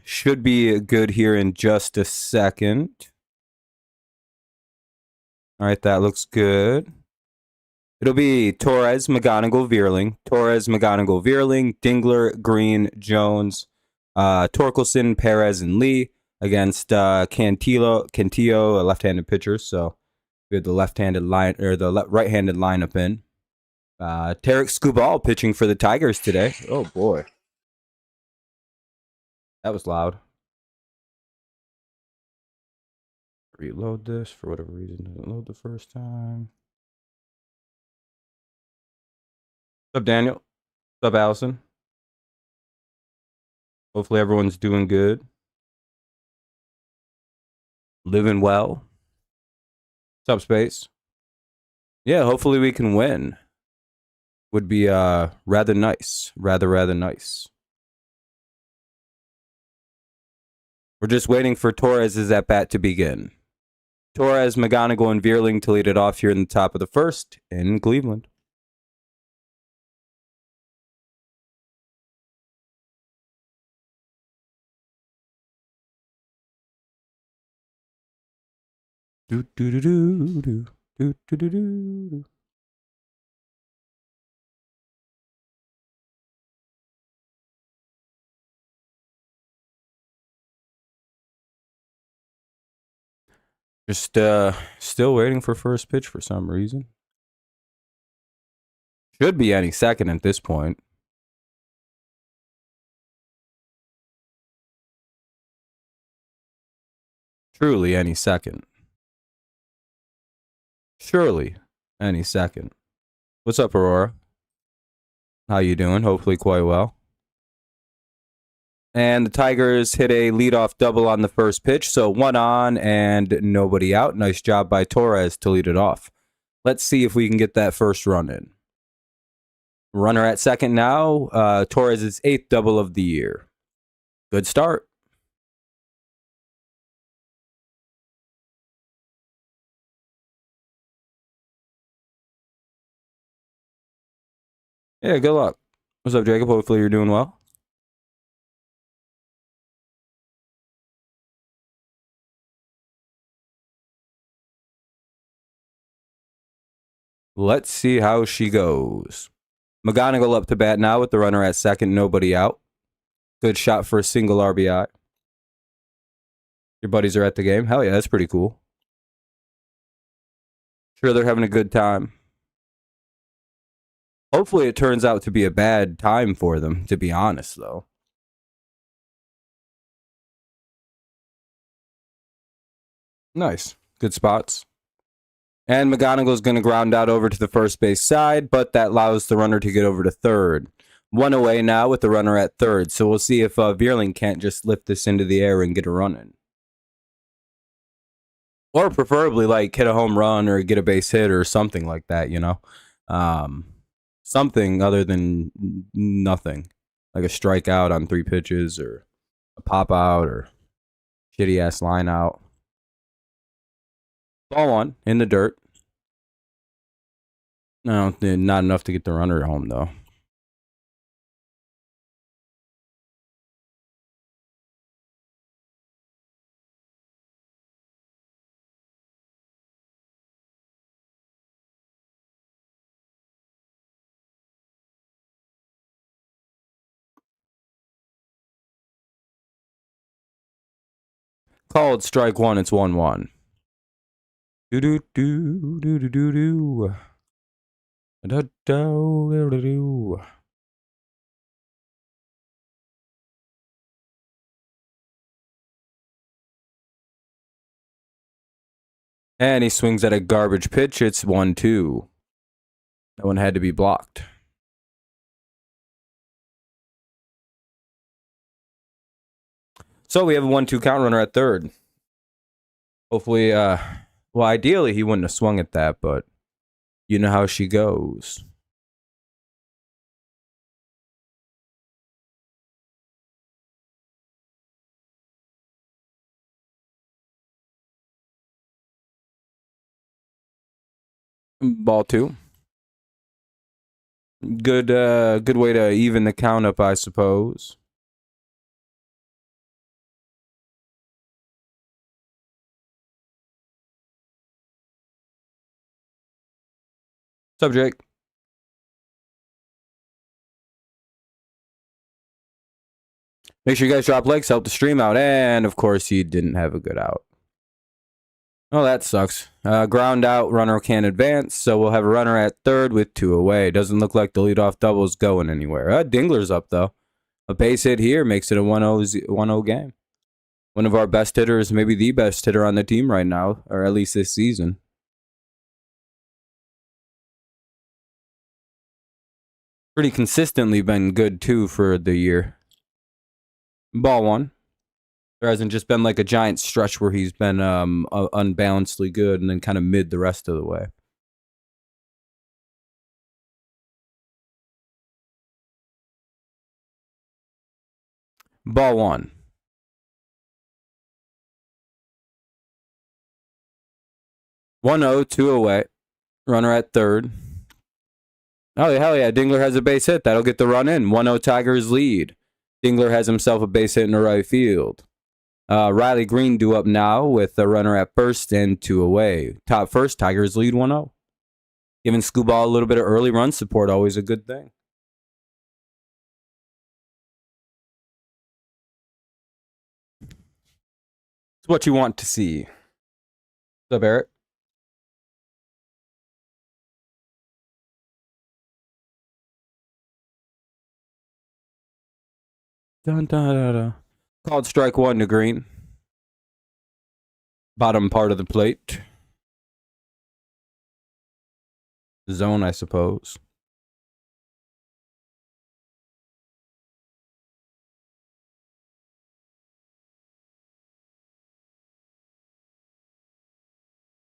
Should be good here in just a second. All right, that looks good. It'll be Torres, McGonigal, Vierling. Torres, McGonigal, Vierling. Dingler, Green, Jones, Torkelson, Perez, and Lee against Cantillo, a left-handed pitcher. So we have the left-handed line or the right-handed lineup in. Tarek Skubal pitching for the Tigers today. Oh boy, that was loud. Reload this for whatever reason. Doesn't load the first time. What's up, Daniel? What's up, Allison? Hopefully everyone's doing good. Living well. What's up, Space? Yeah, hopefully we can win. Would be rather nice. Rather nice. We're just waiting for Torres' at bat to begin. Torres, McGonigal, and Vierling to lead it off here in the top of the first in Cleveland. Do do do do do do do do do. Just still waiting for first pitch for some reason. Should be any second at this point. Truly any second. Surely any second. What's up, Aurora? How you doing? Hopefully quite well. And the Tigers hit a leadoff double on the first pitch, so 1 on and nobody out. Nice job by Torres to lead it off. Let's see if we can get that first run in. Runner at second now. Torres' 8th double of the year. Good start. Yeah, good luck. What's up, Jacob? Hopefully you're doing well. Let's see how she goes. McGonigal up to bat now with the runner at second, nobody out. Good shot for a single RBI. Your buddies are at the game. Hell yeah, that's pretty cool. Sure, they're having a good time. Hopefully it turns out to be a bad time for them, to be honest, though. Nice. Good spots. And McGonigal's going to ground out over to the first base side, but that allows the runner to get over to third. 1 away now with the runner at third. So we'll see if Vierling can't just lift this into the air and get a run in. Or preferably like hit a home run or get a base hit or something like that, you know? Something other than nothing. Like a strikeout on 3 pitches or a pop out or shitty ass line out. Ball 1 in the dirt. No, not enough to get the runner home, though. Called strike 1. It's 1-1. Do do do do do do do. Da da do do do. And he swings at a garbage pitch. It's 1-2. That one had to be blocked. So we have a 1-2 count, runner at third. Hopefully, well, ideally he wouldn't have swung at that, but you know how she goes. Ball 2. Good way to even the count up, I suppose. What's up, Jake? Make sure you guys drop likes, help the stream out, and of course, he didn't have a good out. Oh, that sucks. Ground out, runner can't advance, so we'll have a runner at third with 2 away. Doesn't look like the leadoff double is going anywhere. Dingler's up, though. A base hit here makes it a 1-0 game. One of our best hitters, maybe the best hitter on the team right now, or at least this season. Pretty consistently been good, too, for the year. Ball 1. There hasn't just been like a giant stretch where he's been unbalancedly good and then kind of mid the rest of the way. Ball 1. 1-0, 2 away. Runner at third. Oh, hell yeah. Dingler has a base hit. That'll get the run in. 1-0 Tigers lead. Dingler has himself a base hit in the right field. Riley Green due up now with a runner at first and 2 away. Top first, Tigers lead 1-0. Giving Skubal a little bit of early run support, always a good thing. It's what you want to see. What's up, Eric? Dun, dun, dun, dun. Called strike 1 to Green. Bottom part of the plate. Zone, I suppose.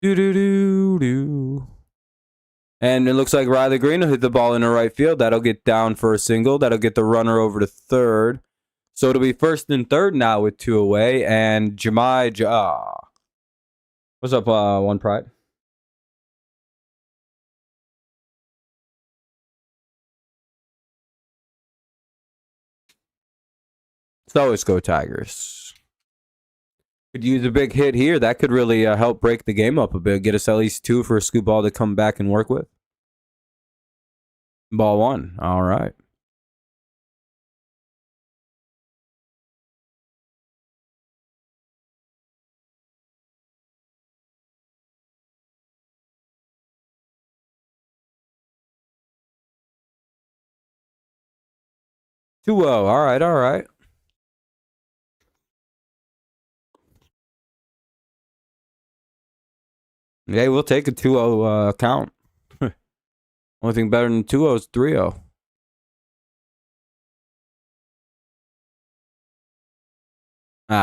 Do. And it looks like Riley Green will hit the ball in the right field. That'll get down for a single. That'll get the runner over to third. So it'll be first and third now with 2 away. And Jemai. What's up, One Pride? So let's go Tigers. Could use a big hit here. That could really help break the game up a bit. Get us at least 2 for a Skubal to come back and work with. Ball 1. All right. Two 2-0. All right. Yeah, we'll take a 2-0 count. Only thing better than 2-0 is 3-0.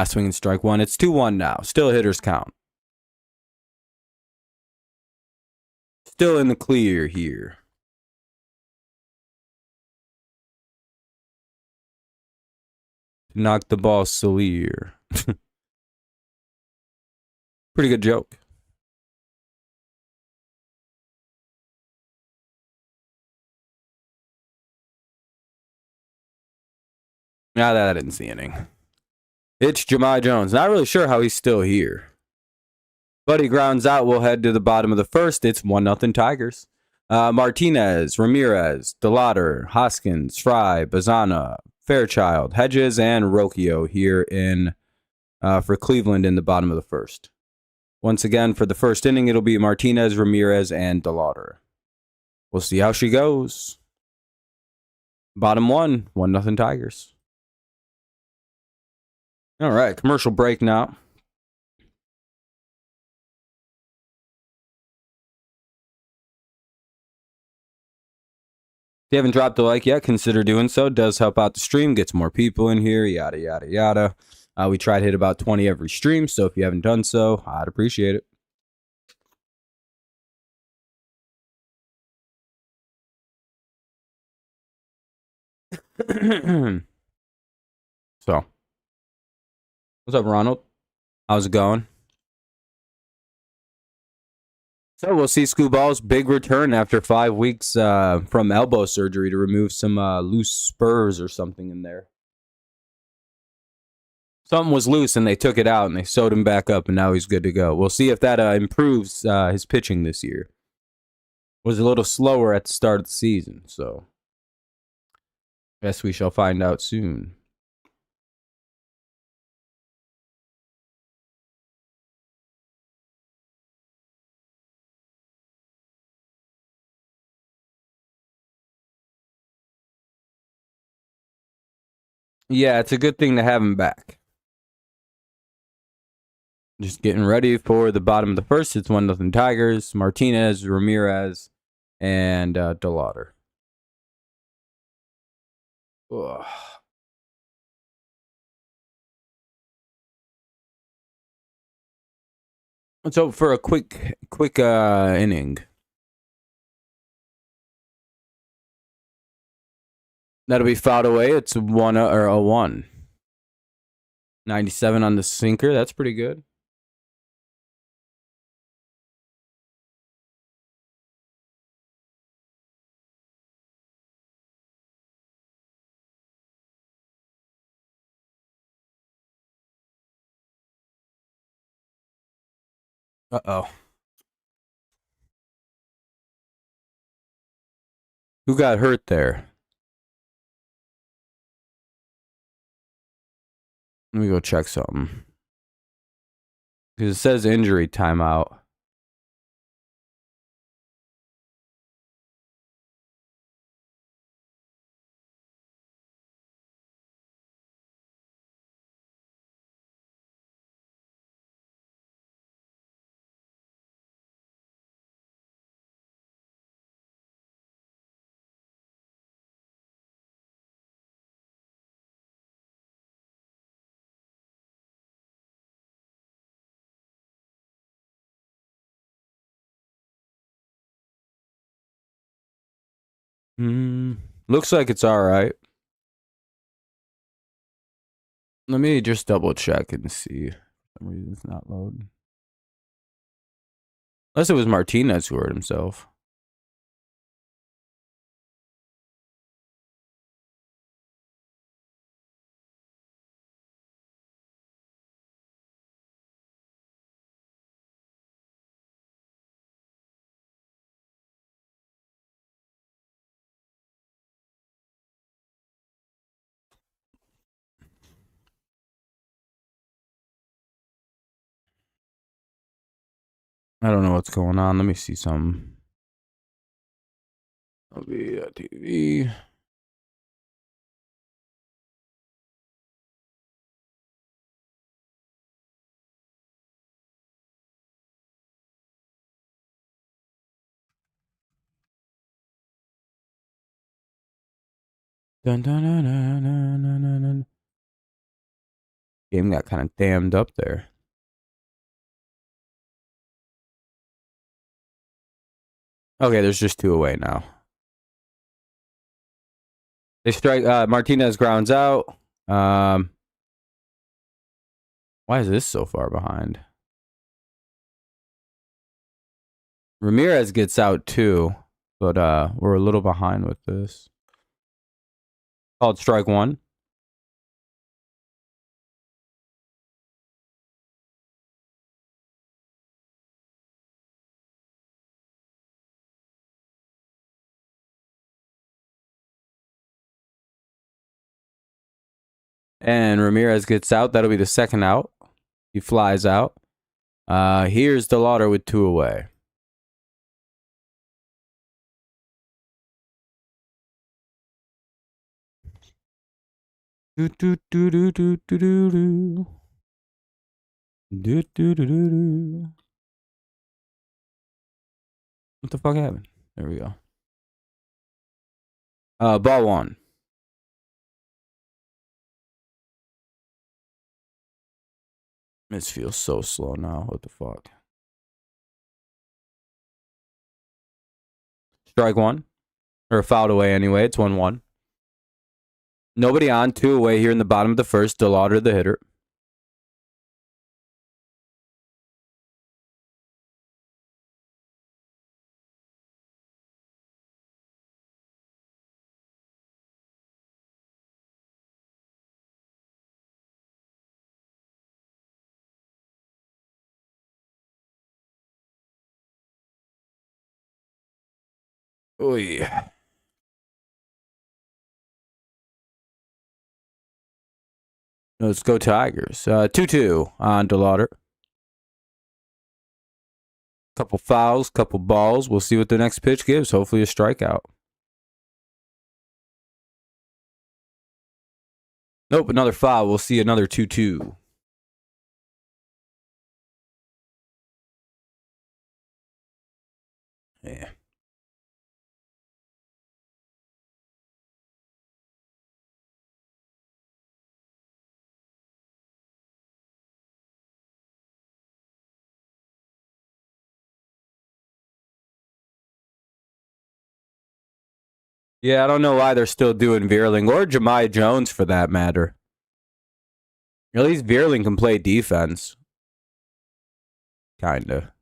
Swinging strike 1. It's 2-1 now. Still a hitter's count. Still in the clear here. Knock the ball Salier. Pretty good joke. Now that I didn't see anything. It's Jemai Jones. Not really sure how he's still here. But he grounds out. We'll head to the bottom of the first. It's 1-0 Tigers. Martinez, Ramirez, DeLauder, Hoskins, Fry, Bazana, Fairchild, Hedges, and Rocchio here in for Cleveland in the bottom of the first. Once again, for the first inning, it'll be Martinez, Ramirez, and DeLauder. We'll see how she goes. Bottom 1-0 Tigers. All right, commercial break now. If you haven't dropped a like yet, consider doing so. It does help out the stream, gets more people in here, yada, yada, yada. We try to hit about 20 every stream, so if you haven't done so, I'd appreciate it. So, what's up, Ronald? How's it going? So we'll see Skubal's big return after 5 weeks from elbow surgery to remove some loose spurs or something in there. Something was loose and they took it out and they sewed him back up and now he's good to go. We'll see if that improves his pitching this year. Was a little slower at the start of the season, so guess we shall find out soon. Yeah, it's a good thing to have him back. Just getting ready for the bottom of the first. It's 1-0 Tigers. Martinez, Ramirez, and DeLauder. Ugh. Let's hope for a quick inning. That'll be fouled away. It's 1. 97 on the sinker. That's pretty good. Uh-oh. Who got hurt there? Let me go check something. Because it says injury timeout. Looks like it's all right. Let me just double check and see. For some reason it's not loading. Unless it was Martinez who hurt himself. I don't know what's going on. Let me see something. I'll be at TV. Dun, dun, dun, dun, dun, dun, dun, dun. Game got kind of damned up there. Okay, there's just 2 away now. They strike. Martinez grounds out. Why is this so far behind? Ramirez gets out too, but we're a little behind with this. Called strike 1. And Ramirez gets out. That'll be the second out. He flies out. Here's DeLauder with 2 away. Do do do do do do do do. Do do do do do. What the fuck happened? There we go. Ball 1. This feels so slow now. What the fuck? Strike 1. Or fouled away anyway. It's 1-1. Nobody on. 2 away here in the bottom of the first. DeLauder the hitter. Oy. Let's go Tigers. 2-2 on DeLauder. Couple fouls, couple balls. We'll see what the next pitch gives. Hopefully a strikeout. Nope, another foul. We'll see another 2-2. Yeah. Yeah, I don't know why they're still doing Veerling or Jahmai Jones for that matter. At least Veerling can play defense. Kinda.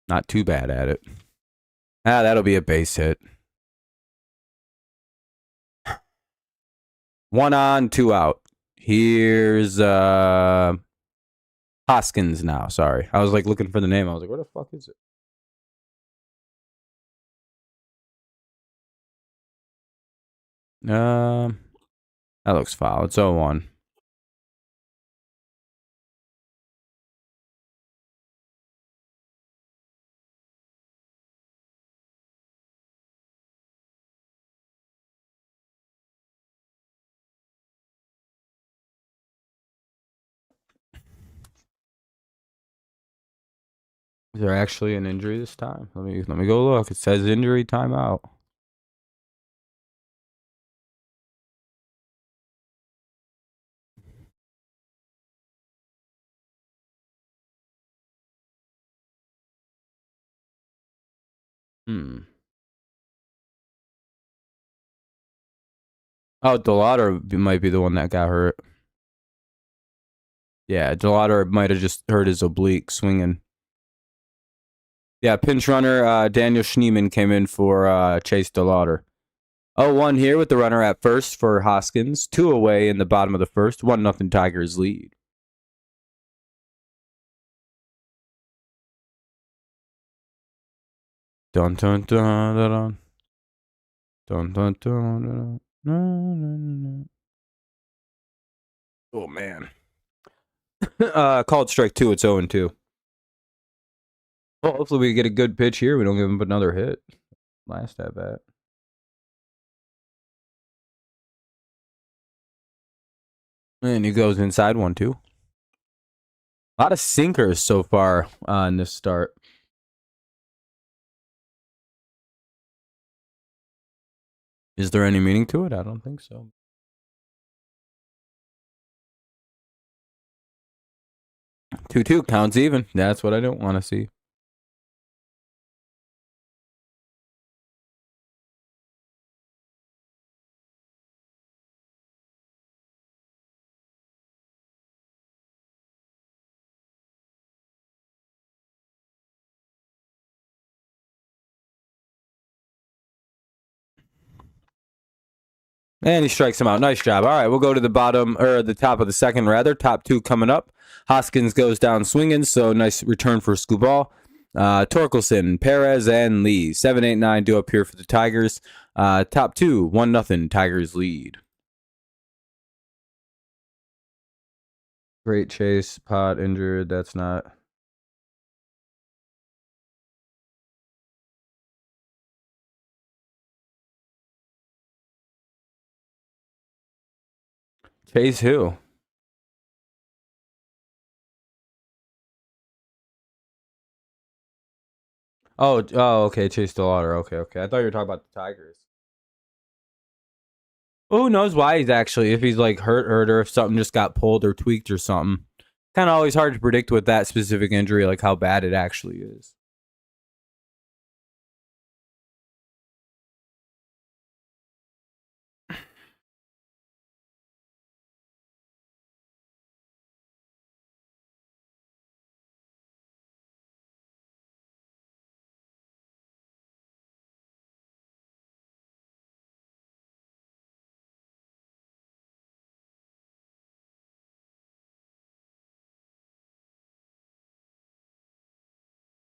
Not too bad at it. That'll be a base hit. 1 on, 2 out. Here's Hoskins now. Sorry. I was like looking for the name. I was like, where the fuck is it? That looks foul. It's 0-1. Is there actually an injury this time? Let me go look. It says injury timeout. Oh, DeLauder might be the one that got hurt. Yeah, DeLauder might have just hurt his oblique swinging. Yeah, pinch runner Daniel Schneeman came in for Chase DeLauder. 0-1 here with the runner at first for Hoskins. 2 away in the bottom of the first. 1-0 Tigers lead. Dun dun dun dun dun. Dun dun dun dun dun. Oh man. Called strike 2. It's 0-2. Well, hopefully we get a good pitch here. We don't give him another hit. Last at bat. And he goes inside 1-2. A lot of sinkers so far in this start. Is there any meaning to it? I don't think so. 2-2 counts even. That's what I don't want to see. And he strikes him out. Nice job. All right, we'll go to the bottom, or the top of the second, rather. Top 2 coming up. Hoskins goes down swinging, so nice return for Skubal. Torkelson, Perez, and Lee. 7, 8, 9 do up here for the Tigers. Top 2, 1-0 Tigers lead. Great chase. Pot injured. That's not. Chase who? Oh, okay. Chase DeLauder. Okay. I thought you were talking about the Tigers. Who knows why he's actually, if he's like hurt, or if something just got pulled or tweaked or something. Kind of always hard to predict with that specific injury, like how bad it actually is.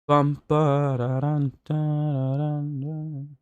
Bum, ba, da, dun, da, da, dun, dun.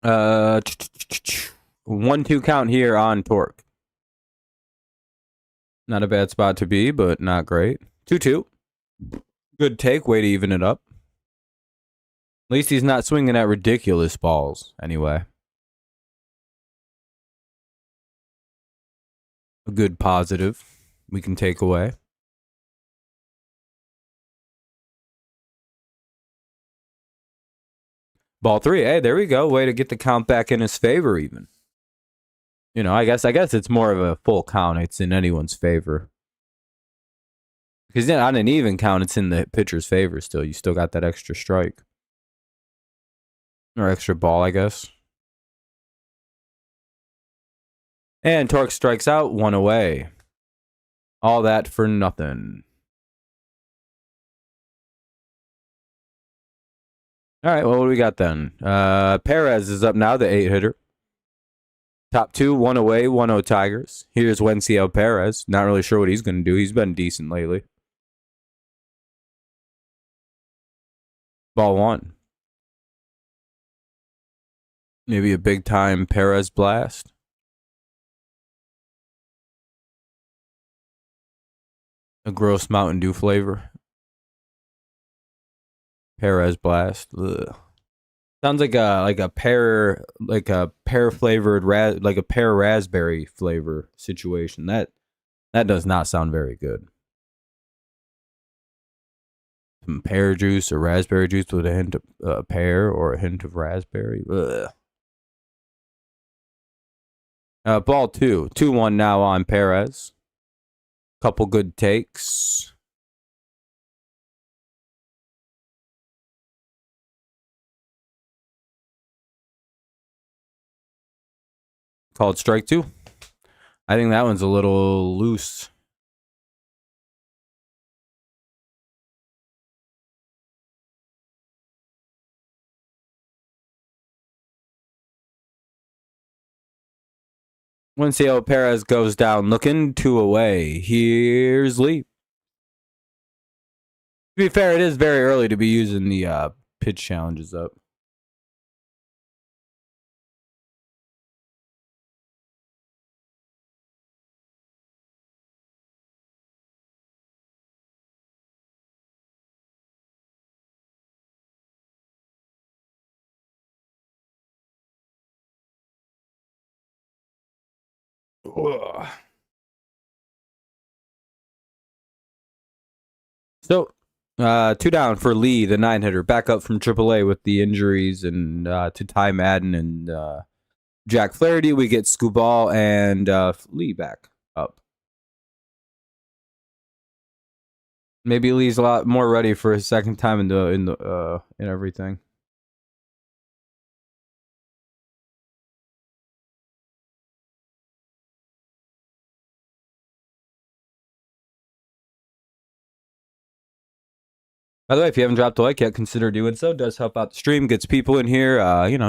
Uh, 1-2 count here on Torque. Not a bad spot to be, but not great. 2-2. Good take. Way to even it up. At least he's not swinging at ridiculous balls, anyway. A good positive we can take away. Ball 3. Hey, there we go. Way to get the count back in his favor, even. You know, I guess it's more of a full count. It's in anyone's favor. Because on an even count, it's in the pitcher's favor still. You still got that extra strike. Or extra ball, I guess. And Torque strikes out, 1 away. All that for nothing. All right, well, what do we got then? Perez is up now, the 8-hitter. Top 2, 1 away, 1-0 Tigers. Here's Wencio Perez. Not really sure what he's going to do. He's been decent lately. Ball 1. Maybe a big-time Perez blast. A gross Mountain Dew flavor. Perez blast. Ugh. Sounds like a pear flavored like a pear raspberry flavor situation. That does not sound very good. Some pear juice or raspberry juice with a hint of pear or a hint of raspberry. Ugh. Ball 2. 2-1 now on Perez. Couple good takes. Called strike 2. I think that one's a little loose. Wencio Perez goes down looking, 2 away. Here's Lee. To be fair, it is very early to be using the pitch challenges up. Ugh. So, 2 down for Lee, the 9-hitter, back up from AAA with the injuries and to Ty Madden and Jack Flaherty. We get Skubal and Lee back up. Maybe Lee's a lot more ready for his second time in everything. By the way, if you haven't dropped a like yet, consider doing so. It does help out the stream, gets people in here.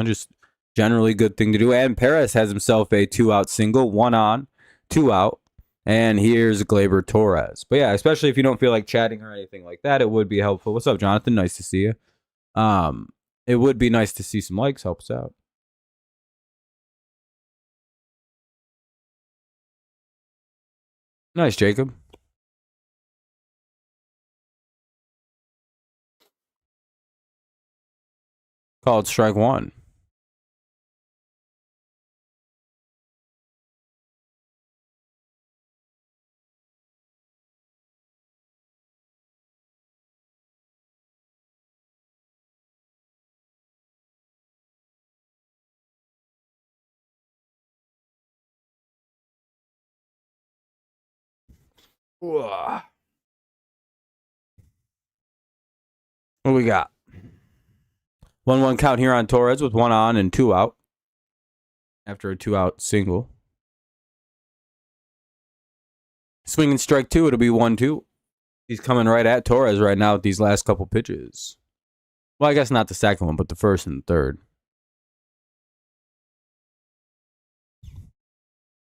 Just generally good thing to do. And Perez has himself a 2-out single, 1 on, 2 out. And here's Glaber Torres. But yeah, especially if you don't feel like chatting or anything like that, it would be helpful. What's up, Jonathan? Nice to see you. It would be nice to see some likes. Helps out. Nice, Jacob. Called strike one. What do we got? 1-1 count here on Torres with 1 on and 2 out. After a 2-out single. Swinging strike two, it'll be 1-2. He's coming right at Torres right now with these last couple pitches. Well, I guess not the second one, but the first and the third.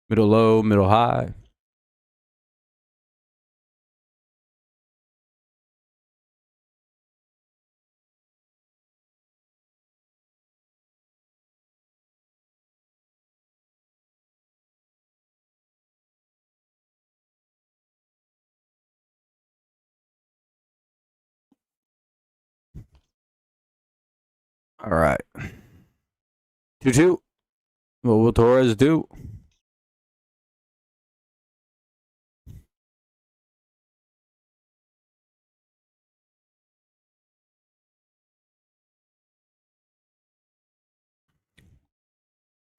Middle low, middle high. All right. 2-2. What will Torres do?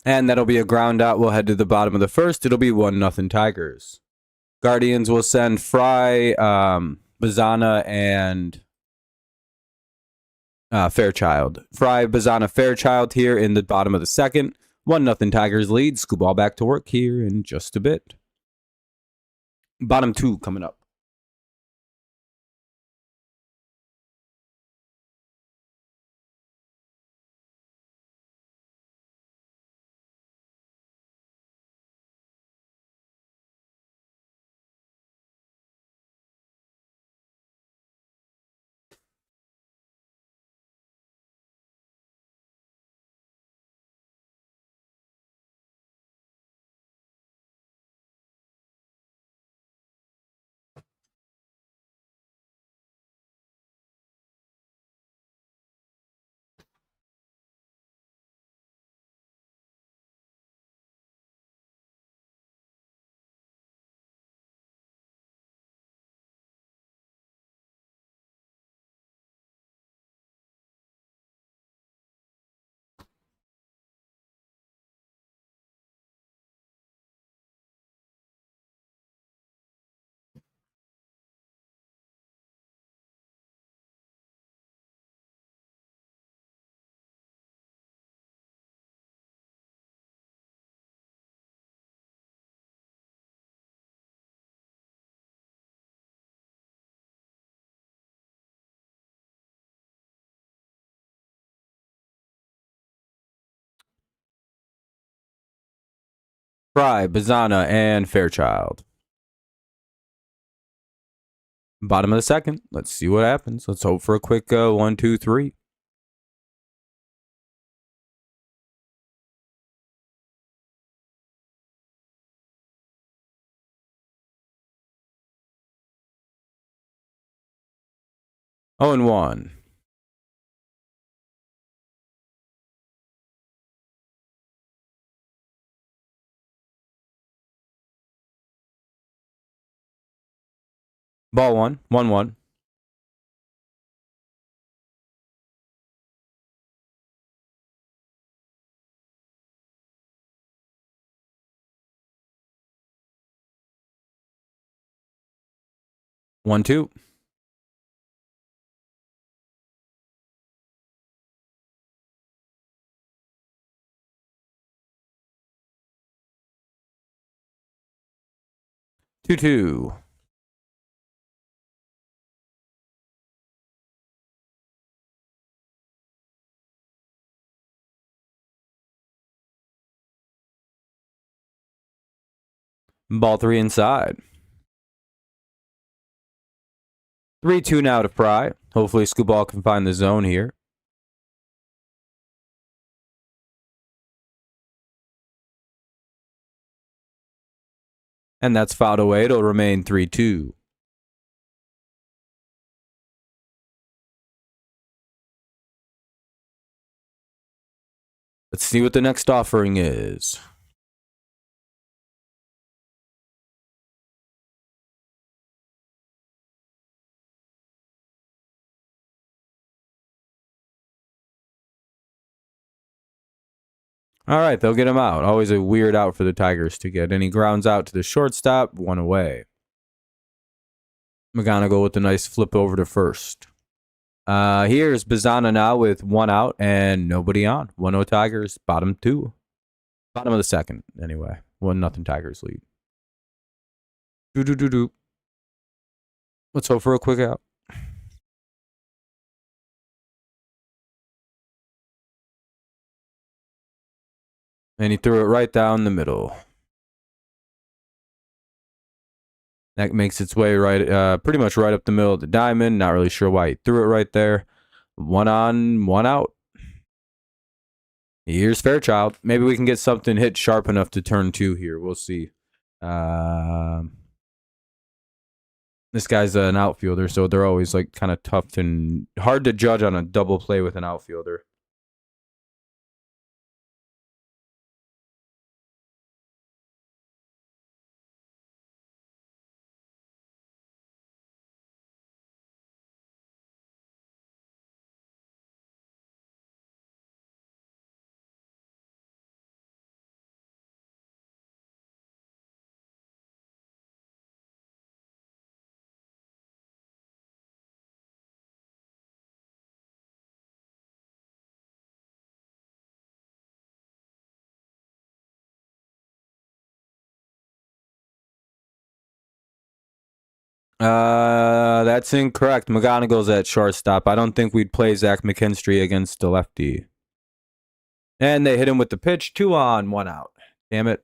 And that'll be a ground out. We'll head to the bottom of the first. It'll be 1-0 Tigers. Guardians will send Fry, Bazana, and Fairchild. Fry, Bazana, Fairchild here in the bottom of the second. 1-0 Tigers lead. Skubal back to work here in just a bit. Bottom two coming up. Fry, Bazana, and Fairchild. Bottom of the second. Let's see what happens. Let's hope for a quick 1, 2, 3. Oh, and 1. Ball 1. 1-1. One, two. Two, two. Ball 3 inside. 3-2 now to Fry. Hopefully Skubal can find the zone here. And that's fouled away. It'll remain 3-2. Let's see what the next offering is. All right, they'll get him out. Always a weird out for the Tigers to get. And he grounds out to the shortstop, 1 away. McGonigal with a nice flip over to first. Here's Bazana now with 1 out and nobody on. 1-0 Tigers, bottom 2. Bottom of the second, anyway. 1-0 Tigers lead. Do. Let's hope for a quick out. And he threw it right down the middle. That makes its way right, pretty much right up the middle of the diamond. Not really sure why he threw it right there. 1 on, 1 out. Here's Fairchild. Maybe we can get something hit sharp enough to turn 2 here. We'll see. This guy's an outfielder, so they're always like kind of tough and hard to judge on a double play with an outfielder. That's incorrect. McGonigal's at shortstop. I don't think we'd play Zach McKinstry against a lefty. And they hit him with the pitch. 2 on, 1 out. Damn it.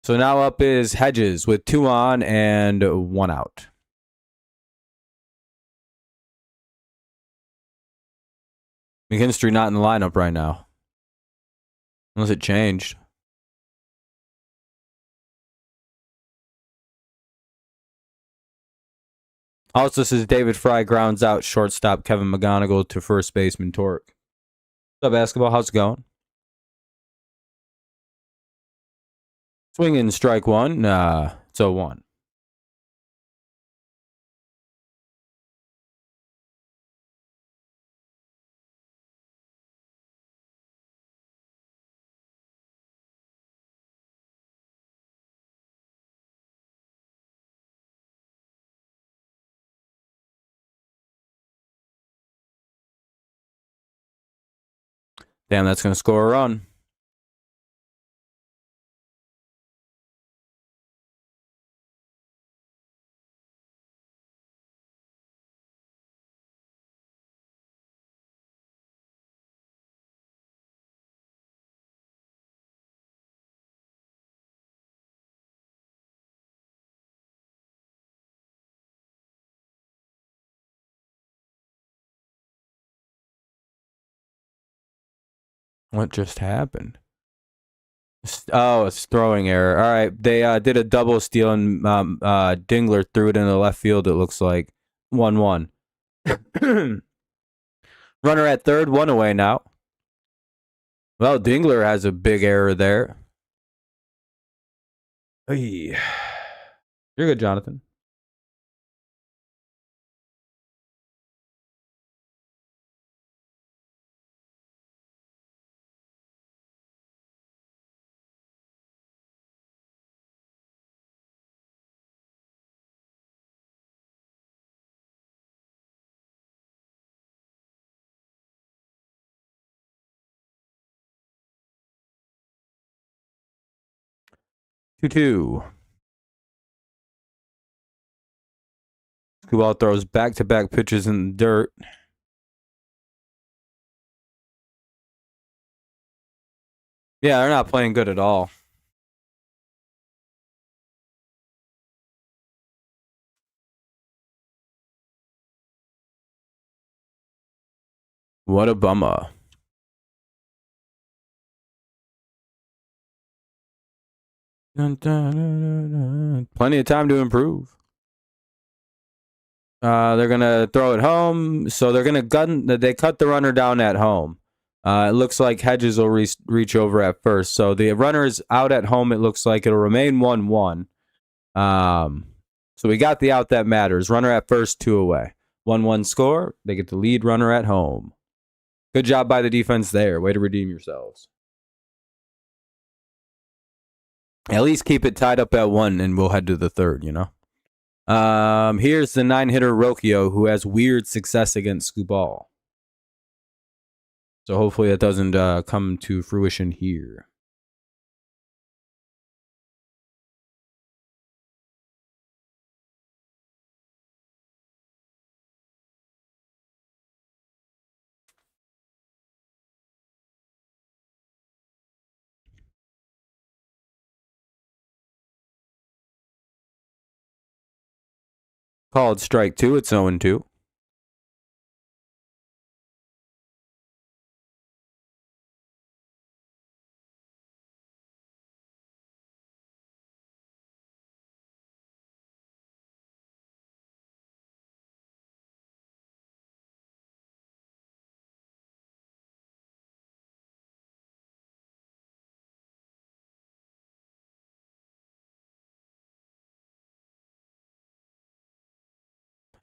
So now up is Hedges with 2 on and 1 out. McKinstry not in the lineup right now. Unless it changed. Also, says David Fry grounds out shortstop Kevin McGonigal to first baseman Torque. What's up, basketball? How's it going? Swinging strike 1. It's 0-1. Damn, that's going to score a run. What just happened? Oh, it's throwing error. All right, they did a double steal, and Dingler threw it into left field, it looks like. 1-1. Runner at third, 1 away now. Well, Dingler has a big error there. Hey. You're good, Jonathan. Two. Skubal throws back-to-back pitches in the dirt. Yeah, they're not playing good at all. What a bummer. Plenty of time to improve. They're gonna throw it home, so they're gonna gun. They cut the runner down at home. It looks like Hedges will reach over at first, so the runner's out at home. It looks like it'll remain 1-1. So we got the out that matters. Runner at first, 2 away. 1-1 score. They get the lead runner at home. Good job by the defense there. Way to redeem yourselves. At least keep it tied up at 1, and we'll head to the third, you know? Here's the 9-hitter Rocchio, who has weird success against Skubal. So hopefully that doesn't come to fruition here. Called strike 2. It's 0-2.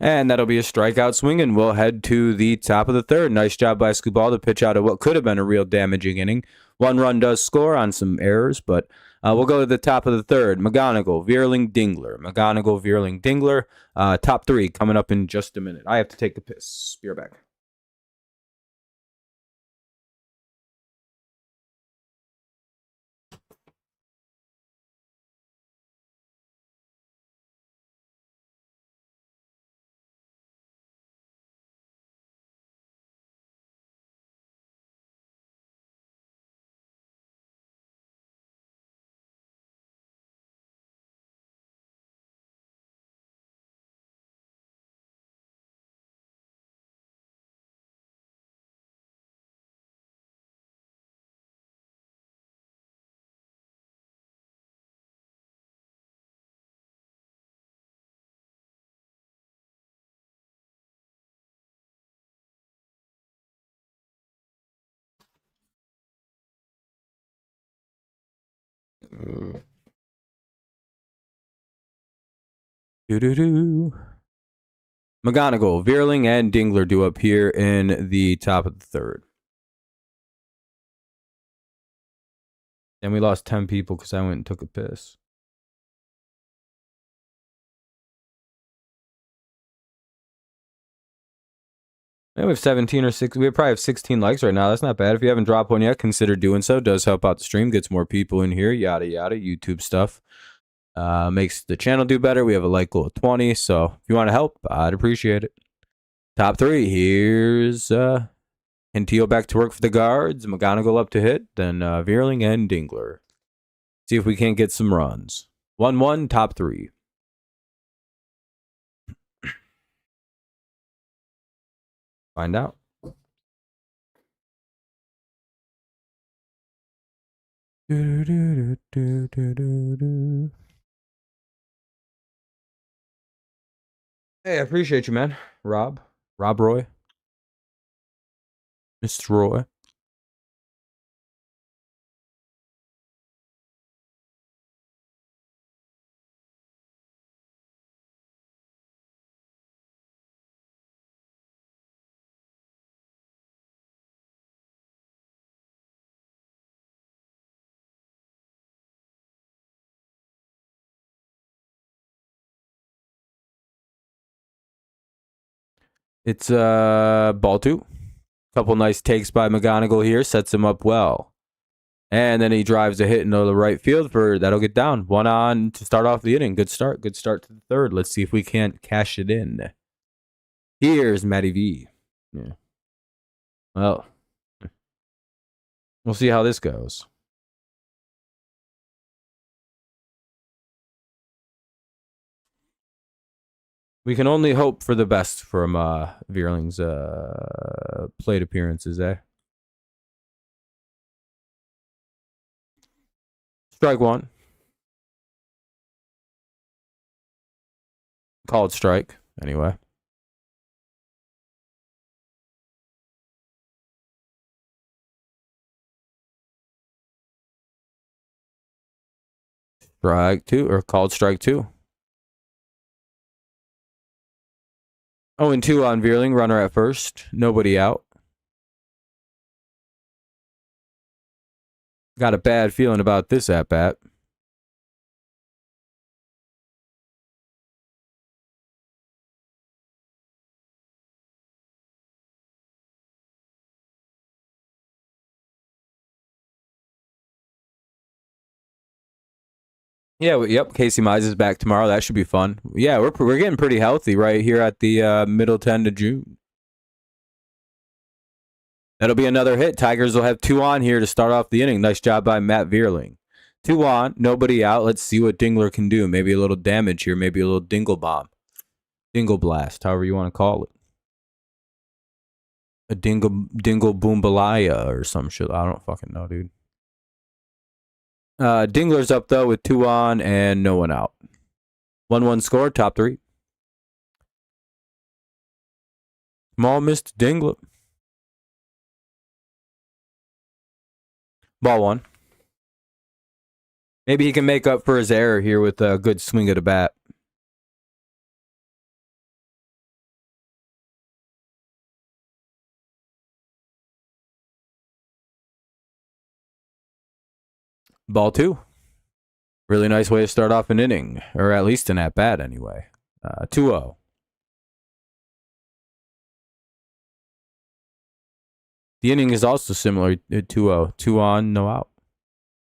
And that'll be a strikeout swing, and we'll head to the top of the third. Nice job by Skubal to pitch out of what could have been a real damaging inning. 1 run does score on some errors, but we'll go to the top of the third. McGonigal, Vierling, Dingler. McGonigal, Vierling, Dingler. Top 3 coming up in just a minute. I have to take a piss. Be right back. McGonigal, Vierling, and Dingler do appear in the top of the third. And we lost 10 people because I went and took a piss. And we have 17 or 6. We probably have 16 likes right now. That's not bad. If you haven't dropped one yet, consider doing so. It does help out the stream, gets more people in here, yada, yada, YouTube stuff. Makes the channel do better. We have a like goal of 20. So if you want to help, I'd appreciate it. Top 3. Here's Hintillo back to work for the guards. McGonigal up to hit. Then Vierling and Dingler. See if we can't get some runs. 1-1, top 3. Find out. Hey, I appreciate you, man. Rob Roy. Mr. Roy. It's ball 2. Couple nice takes by McGonigal here. Sets him up well. And then he drives a hit into the right field that'll get down. 1 on to start off the inning. Good start. Good start to the third. Let's see if we can't cash it in. Here's Matty V. Yeah. Well, we'll see how this goes. We can only hope for the best from Veerling's plate appearances, eh? Strike one. Called strike, anyway. Strike two, or called strike two. 0-2 on Veerling, runner at first. Nobody out. Got a bad feeling about this at bat. Yeah, yep. Casey Mize is back tomorrow. That should be fun. Yeah, we're getting pretty healthy right here at the middle 10 to June. That'll be another hit. Tigers will have 2 on here to start off the inning. Nice job by Matt Veerling. 2 on, nobody out. Let's see what Dingler can do. Maybe a little damage here. Maybe a little dingle bomb. Dingle blast, however you want to call it. A dingle boombalaya or some shit. I don't fucking know, dude. Dingler's up, though, with 2 on and no one out. 1-1 score, top 3. Small Mr. Dingler. Ball 1. Maybe he can make up for his error here with a good swing of the bat. Ball 2. Really nice way to start off an inning, or at least an at-bat anyway. 2-0. The inning is also similar, 2-0. 2 on, no out.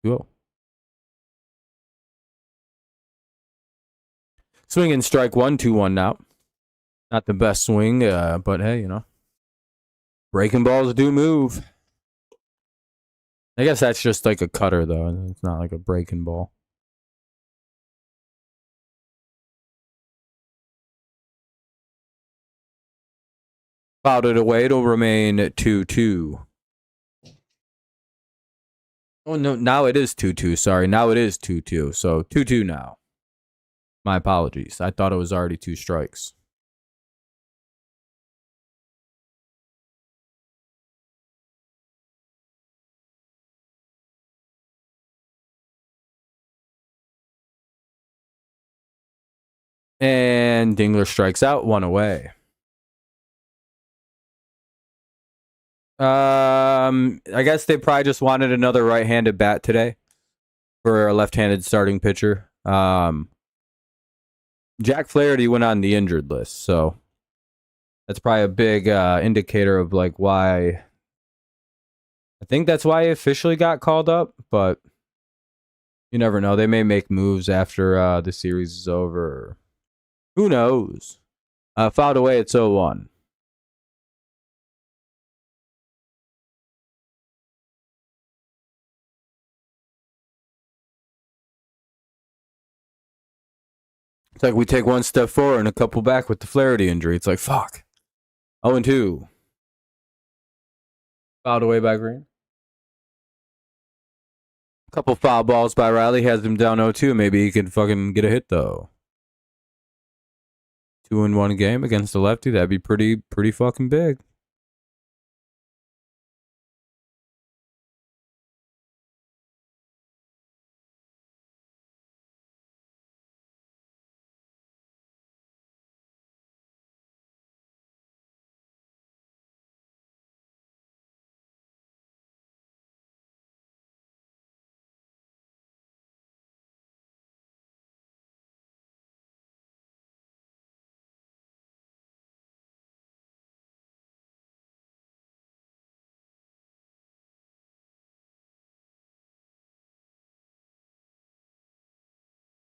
2-0. Swing and strike 1, 2-1 now. Not the best swing, but hey, you know. Breaking balls do move. I guess that's just like a cutter, though. It's not like a breaking ball. Fouled it away. It'll remain 2-2. Oh, no. Now it is 2-2. Sorry. Now it is 2-2. So 2-2 now. My apologies. I thought it was already 2 strikes. And Dingler strikes out, 1 away. I guess they probably just wanted another right-handed bat today for a left-handed starting pitcher. Jack Flaherty went on the injured list, so that's probably a big indicator of like why. I think that's why he officially got called up, but you never know. They may make moves after the series is over. Who knows? Fouled away at 0-1. It's like we take one step forward and a couple back with the Flaherty injury. It's like, fuck. 0-2. Fouled away by Green. A couple foul balls by Riley has him down 0-2. Maybe he can fucking get a hit, though. 2-1 game against a lefty. That'd be pretty fucking big.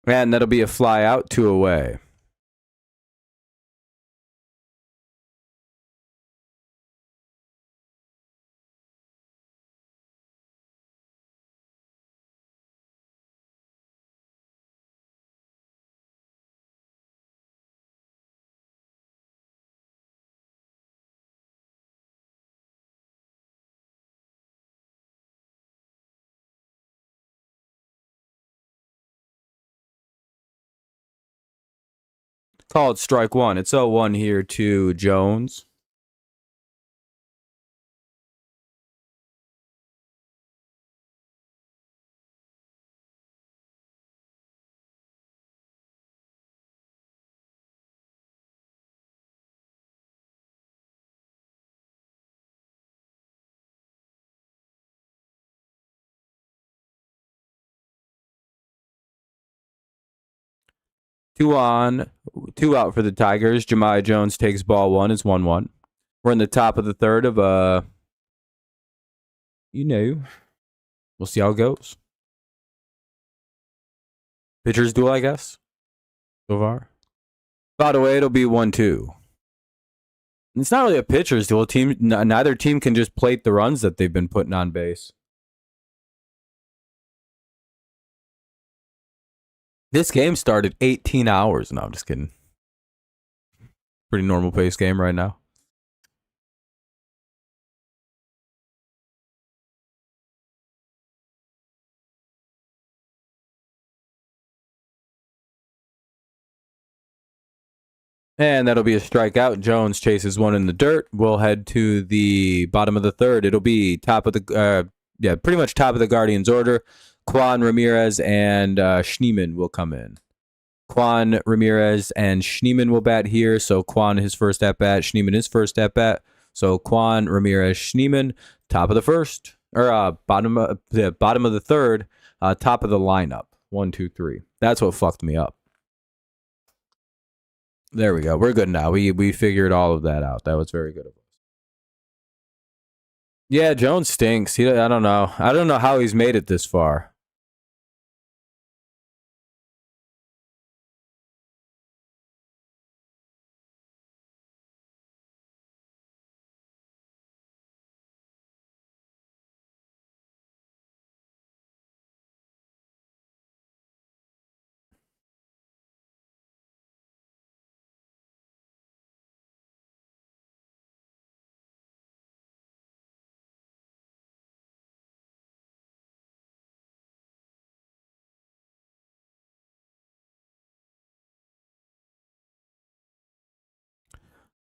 And that'll be a fly out, 2 away. Called strike one. It's 0-1 here to Jones. Two on, two out for the Tigers. Jemiah Jones takes ball one. It's 1-1. We're in the top of the third of we'll see how it goes. Pitchers duel, I guess. So far. By the way, it'll be 1-2. It's not really a pitcher's duel. Neither team can just plate the runs that they've been putting on base. This game started 18 hours. No, I'm just kidding. Pretty normal pace game right now. And that'll be a strikeout. Jones chases one in the dirt. We'll head to the bottom of the third. It'll be top of the, pretty much top of the Guardians order. Quan, Ramirez, and Schneemann will come in. Quan, Ramirez, and Schneemann will bat here. So Quan his first at bat, Schneemann his first at bat. So Quan, Ramirez, Schneemann, top of the first, or bottom of the third, top of the lineup. 1, 2, 3. That's what fucked me up. There we go. We're good now. We figured all of that out. That was very good of us. Yeah, Jones stinks. I don't know. I don't know how he's made it this far.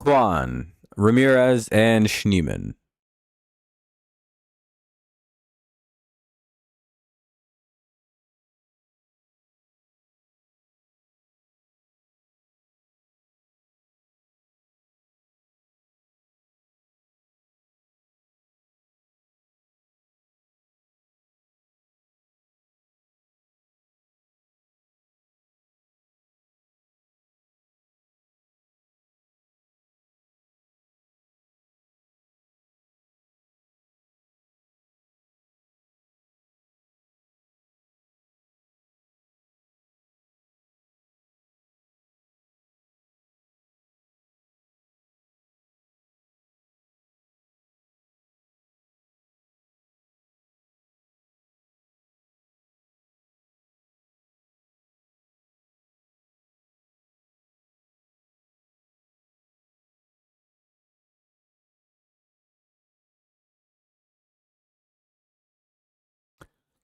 Quan, Ramirez, and Schneemann.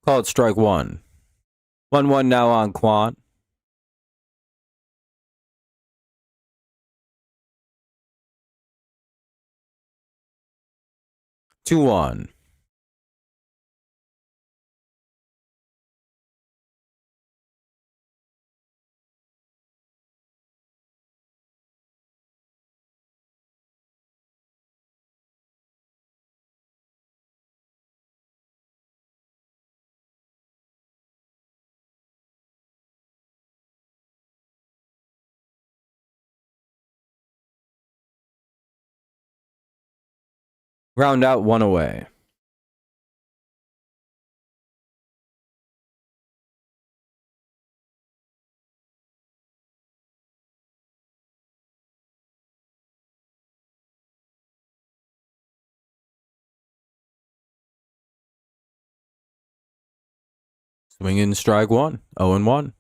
Call it strike one. 1-1 now on Quan. Two on. Round out, one away. Swinging strike one. 0-1.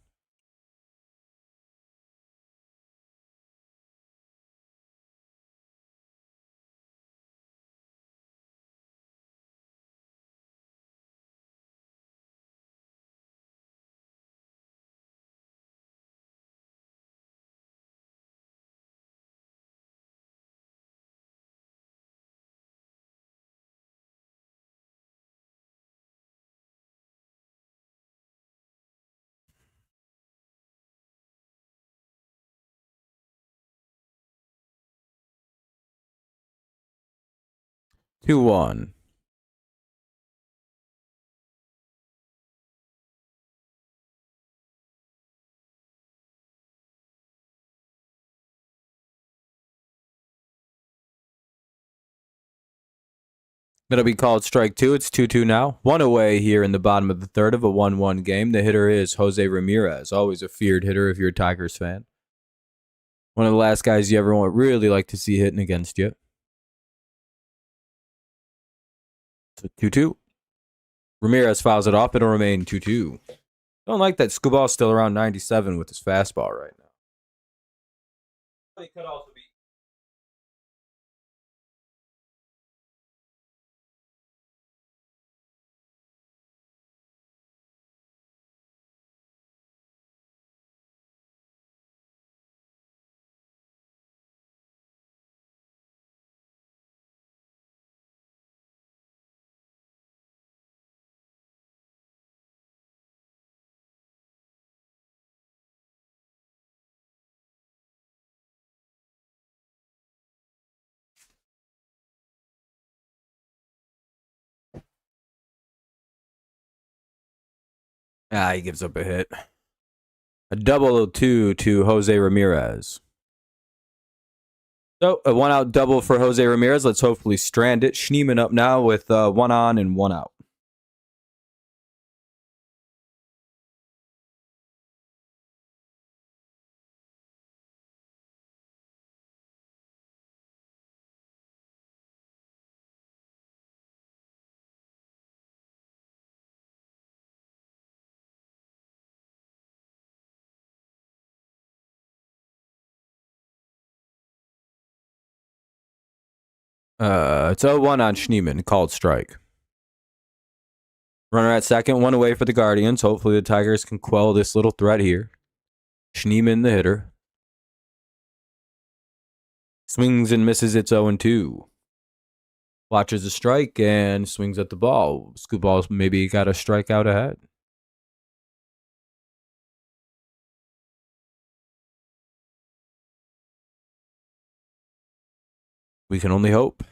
2-1. That'll be called strike two. It's 2-2 now. One away here in the bottom of the third of a 1-1 game. The hitter is Jose Ramirez, always a feared hitter if you're a Tigers fan. One of the last guys you ever want really like to see hitting against you. So 2-2. Ramirez fouls it off. It'll remain 2-2. Don't like that Skubal's still around 97 with his fastball right now. He could also be. He gives up a hit. A 2-2 to Jose Ramirez. So a 1-out double for Jose Ramirez. Let's hopefully strand it. Schneemann up now with 1 on and 1 out. It's 0-1 on Schneemann. Called strike. Runner at second, 1 away for the Guardians. Hopefully the Tigers can quell this little threat here. Schneemann, the hitter. Swings and misses. It's 0-2. Watches a strike and swings at the ball. Skubal maybe got a strikeout ahead. We can only hope.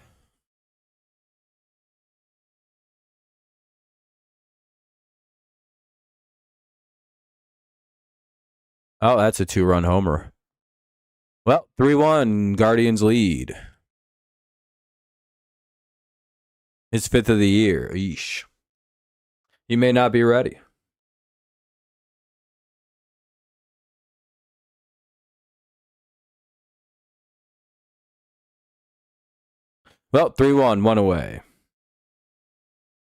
Oh, that's a 2-run homer. Well, 3-1, Guardians lead. His 5th of the year. Eesh. He may not be ready. Well, 3-1, 1 away.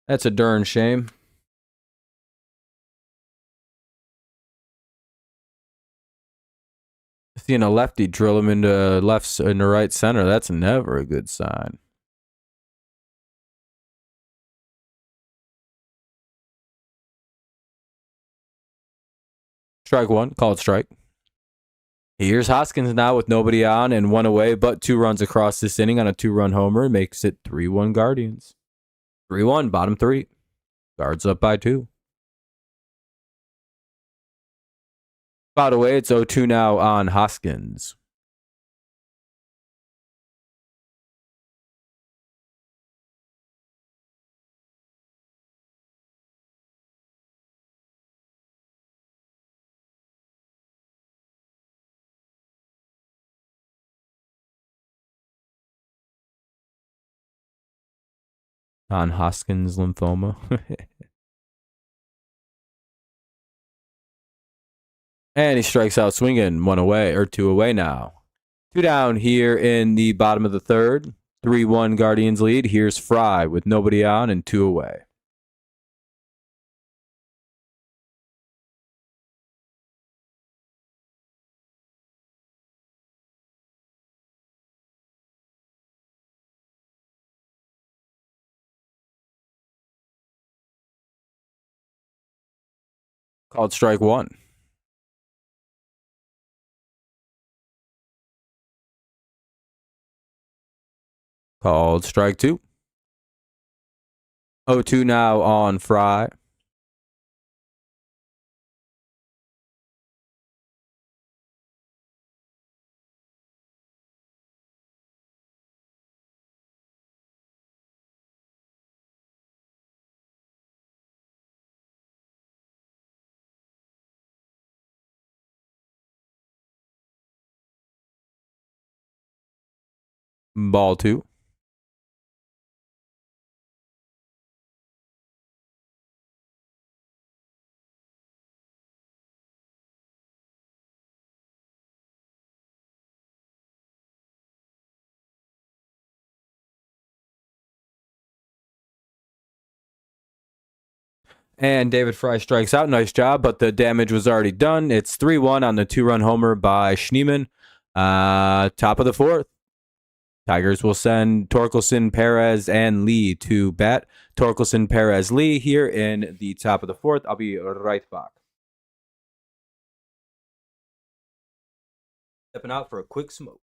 That's a darn shame. Seeing a lefty drill him into left and right center, that's never a good sign. Strike 1, called strike. Here's Hoskins now with nobody on and 1 away, but 2 runs across this inning on a 2-run homer. Makes it 3-1 Guardians. 3-1, bottom 3. Guards up by 2. By the way, it's 0-2 now on Hoskins. On Hoskins lymphoma. And he strikes out swinging. 1 away, or 2 away now. 2 down here in the bottom of the third. 3-1 Guardians lead. Here's Fry with nobody on and 2 away. Called strike 1. Called strike 2. 0-2 now on Fry. Ball two. And David Fry strikes out. Nice job, but the damage was already done. It's 3-1 on the 2-run homer by Schneemann. Top of the fourth. Tigers will send Torkelson, Perez, and Lee to bat. Torkelson, Perez, Lee here in the top of the fourth. I'll be right back. Stepping out for a quick smoke.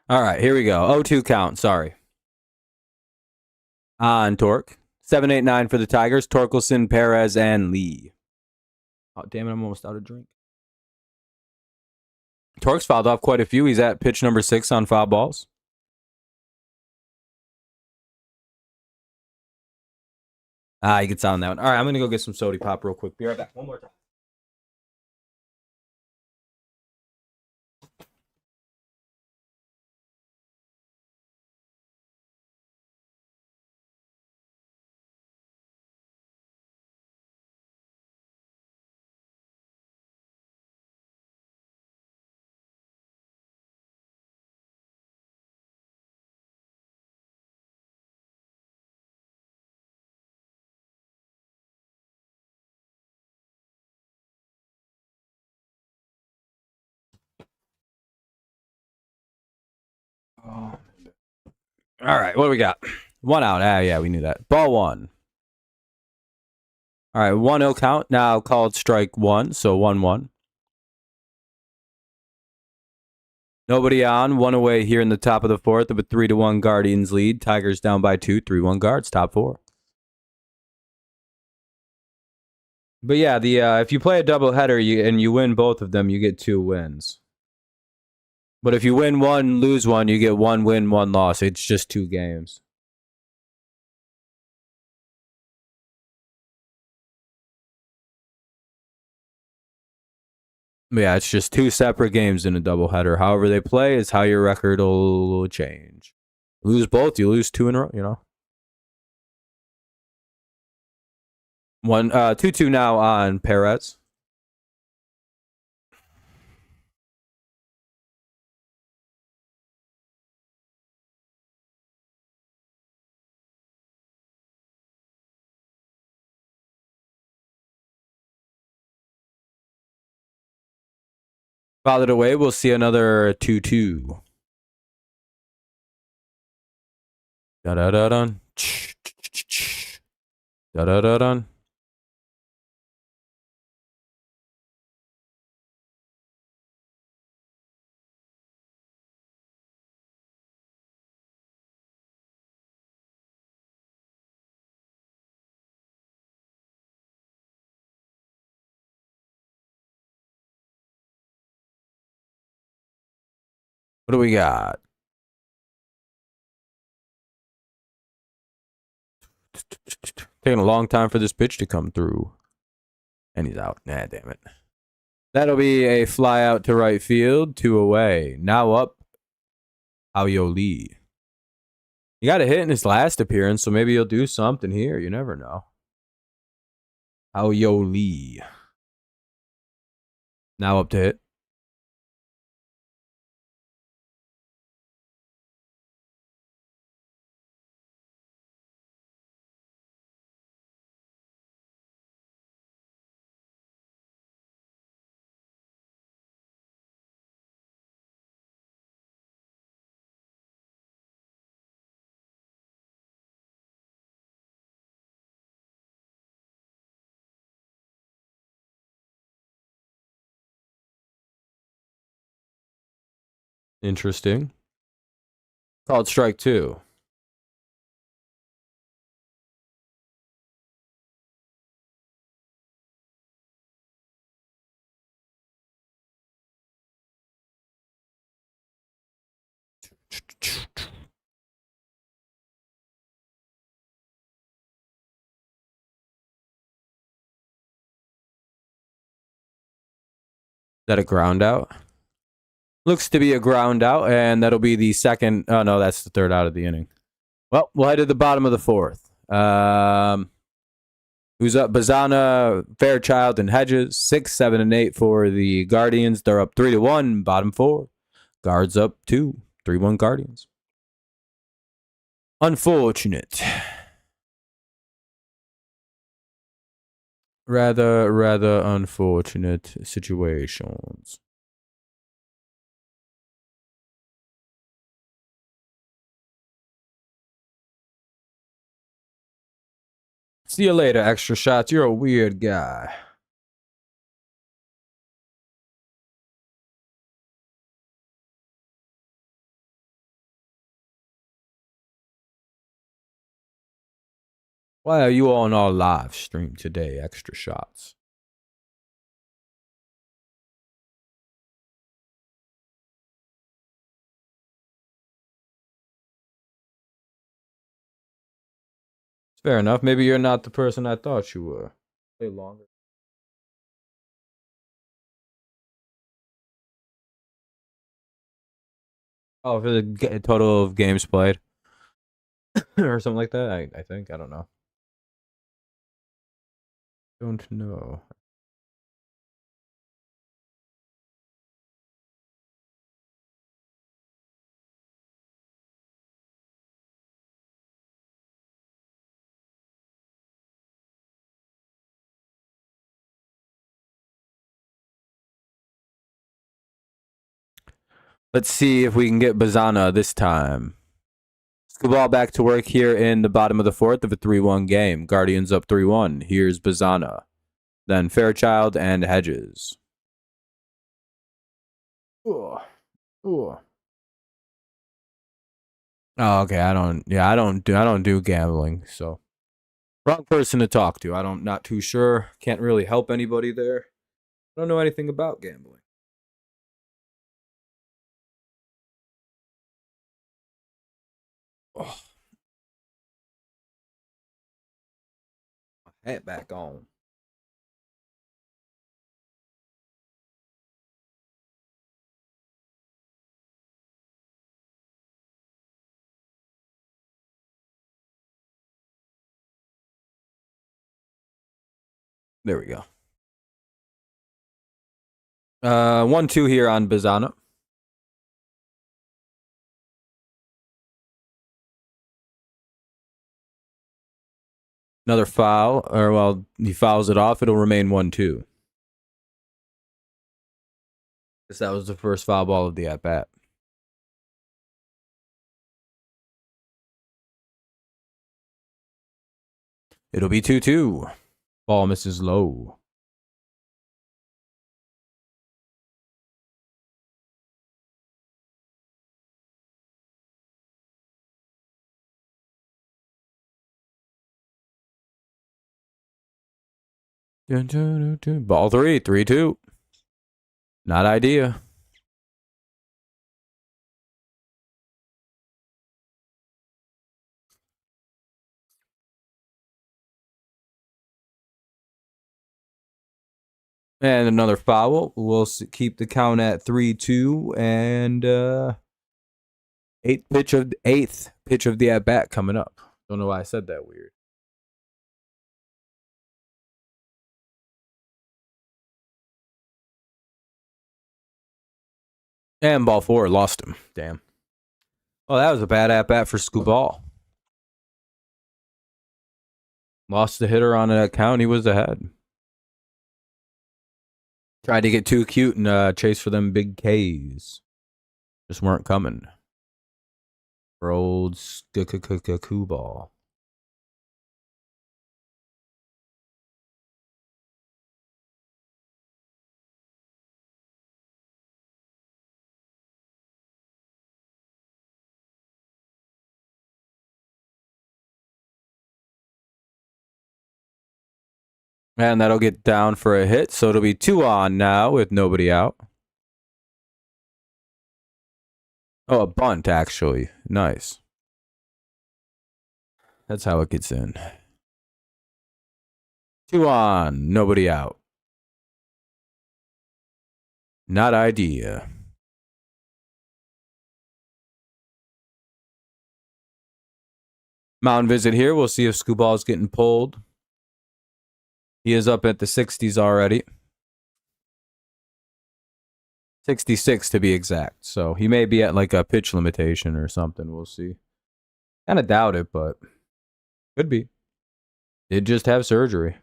All right, here we go. 0-2 count. Sorry. On Torque. 7-8-9 for the Tigers. Torkelson, Perez, and Lee. Oh, damn it. I'm almost out of drink. Torque's fouled off quite a few. He's at pitch number 6 on foul balls. He gets on that one. All right, I'm going to go get some soda pop real quick. Be right back. One more time. Oh. All right, what do we got? One out. Ah, yeah, we knew that. Ball one. All right, 1-0 count. Now called strike one, so 1-1. Nobody on. One away here in the top of the fourth of a 3-1 Guardians lead. Tigers down by 2. 3-1 Guards, top four. But yeah, the if you play a doubleheader and you win both of them, you get 2 wins. But if you win one, lose one, you get 1 win, 1 loss. It's just 2 games. But yeah, it's just 2 separate games in a doubleheader. However they play is how your record will change. Lose both, you lose 2 in a row, you know. 2-2 now on Perez. Fouled it away. We'll see another 2-2. Da da da dun. Da da da dun. What do we got? Taking a long time for this pitch to come through. And he's out. Nah, damn it. That'll be a fly out to right field. 2 away. Now up, Aoyo Lee. He got a hit in his last appearance, so maybe he'll do something here. You never know. Aoyo Lee. Now up to hit. Interesting. Called strike 2. Is that a ground out? Looks to be a ground out, and that'll be the second. Oh, no, that's the third out of the inning. Well, we'll head to the bottom of the fourth. Who's up? Bazana, Fairchild, and Hedges. 6, 7, and 8 for the Guardians. They're up 3-1. Bottom 4. Guards up 2. 3-1 Guardians. Unfortunate. Rather unfortunate situations. See you later, extra shots. You're a weird guy. Why are you on our live stream today, extra shots? Fair enough. Maybe you're not the person I thought you were. Play longer. Oh, for the total of games played. Or something like that, I think. I don't know. Don't know. Let's see if we can get Bazana this time. Skubal back to work here in the bottom of the fourth of a 3-1 game. Guardians up 3-1. Here's Bazana. Then Fairchild and Hedges. Ooh. Ooh. Oh, okay. I don't do gambling, so wrong person to talk to. Not too sure. Can't really help anybody there. I don't know anything about gambling. Oh. My hat back on. There we go. 1-2 here on Bazana. Another foul, or well, he fouls it off. It'll remain 1-2. Guess that was the first foul ball of the at bat. It'll be 2-2. Ball misses low. Ball 3, 3-2. Not idea. And another foul. We'll keep the count at 3-2. And eighth pitch of the at bat coming up. Don't know why I said that weird. And ball 4, lost him. Damn. Oh, that was a bad at bat for Skubal. Lost the hitter on an account. He was ahead. Tried to get too cute and chase for them big Ks. Just weren't coming. For old Skubal. And that'll get down for a hit, so it'll be 2 on now with nobody out. Oh, a bunt, actually. Nice. That's how it gets in. 2 on, nobody out. Not idea. Mound visit here. We'll see if Skubal's getting pulled. He is up at the 60s already. 66 to be exact. So he may be at like a pitch limitation or something. We'll see. Kind of doubt it, but could be. Did just have surgery.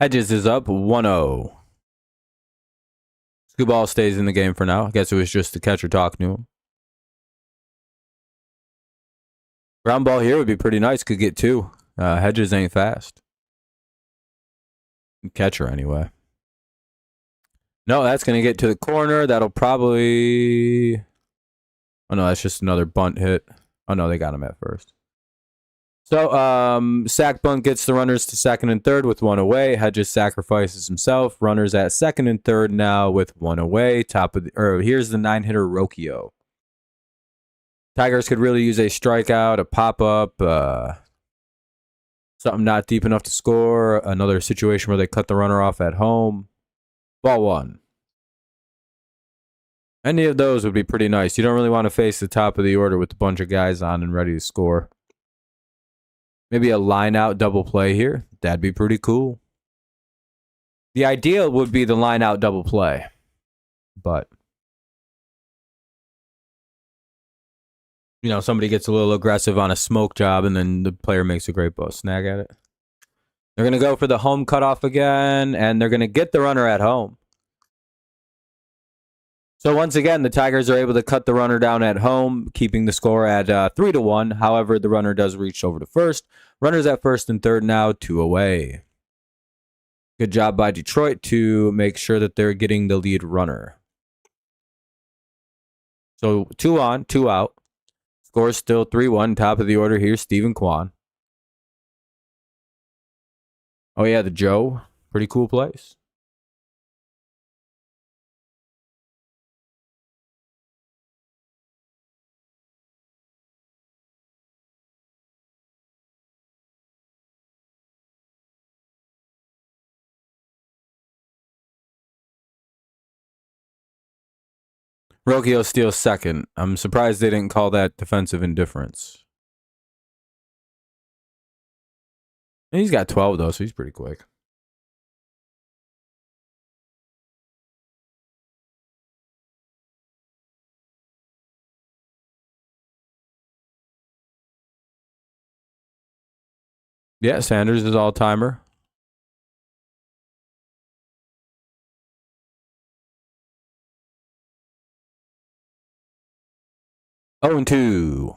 Hedges is up 1-0. Skubal stays in the game for now. I guess it was just the catcher talking to him. Ground ball here would be pretty nice. Could get 2. Hedges ain't fast. Catcher anyway. No, that's going to get to the corner. That'll probably... Oh, no, that's just another bunt hit. Oh, no, they got him at first. So, sack bunt gets the runners to second and third with 1 away. Hedges sacrifices himself. Runners at second and third now with 1 away. Here's the 9-hitter Rocchio. Tigers could really use a strikeout, a pop-up, something not deep enough to score. Another situation where they cut the runner off at home. Ball 1. Any of those would be pretty nice. You don't really want to face the top of the order with a bunch of guys on and ready to score. Maybe a line out double play here. That'd be pretty cool. The ideal would be the line out double play. But, somebody gets a little aggressive on a smoke job and then the player makes a great snag at it. They're going to go for the home cutoff again, and they're going to get the runner at home. So once again, the Tigers are able to cut the runner down at home, keeping the score at 3-1. However, the runner does reach over to first. Runners at first and third now, 2 away. Good job by Detroit to make sure that they're getting the lead runner. So 2 on, 2 out. Score still 3-1. Top of the order here, Stephen Kwan. Oh yeah, the Joe. Pretty cool place. Rocchio steals second. I'm surprised they didn't call that defensive indifference. And he's got 12, though, so he's pretty quick. Yeah, Sanders is all-timer. Oh, and 2.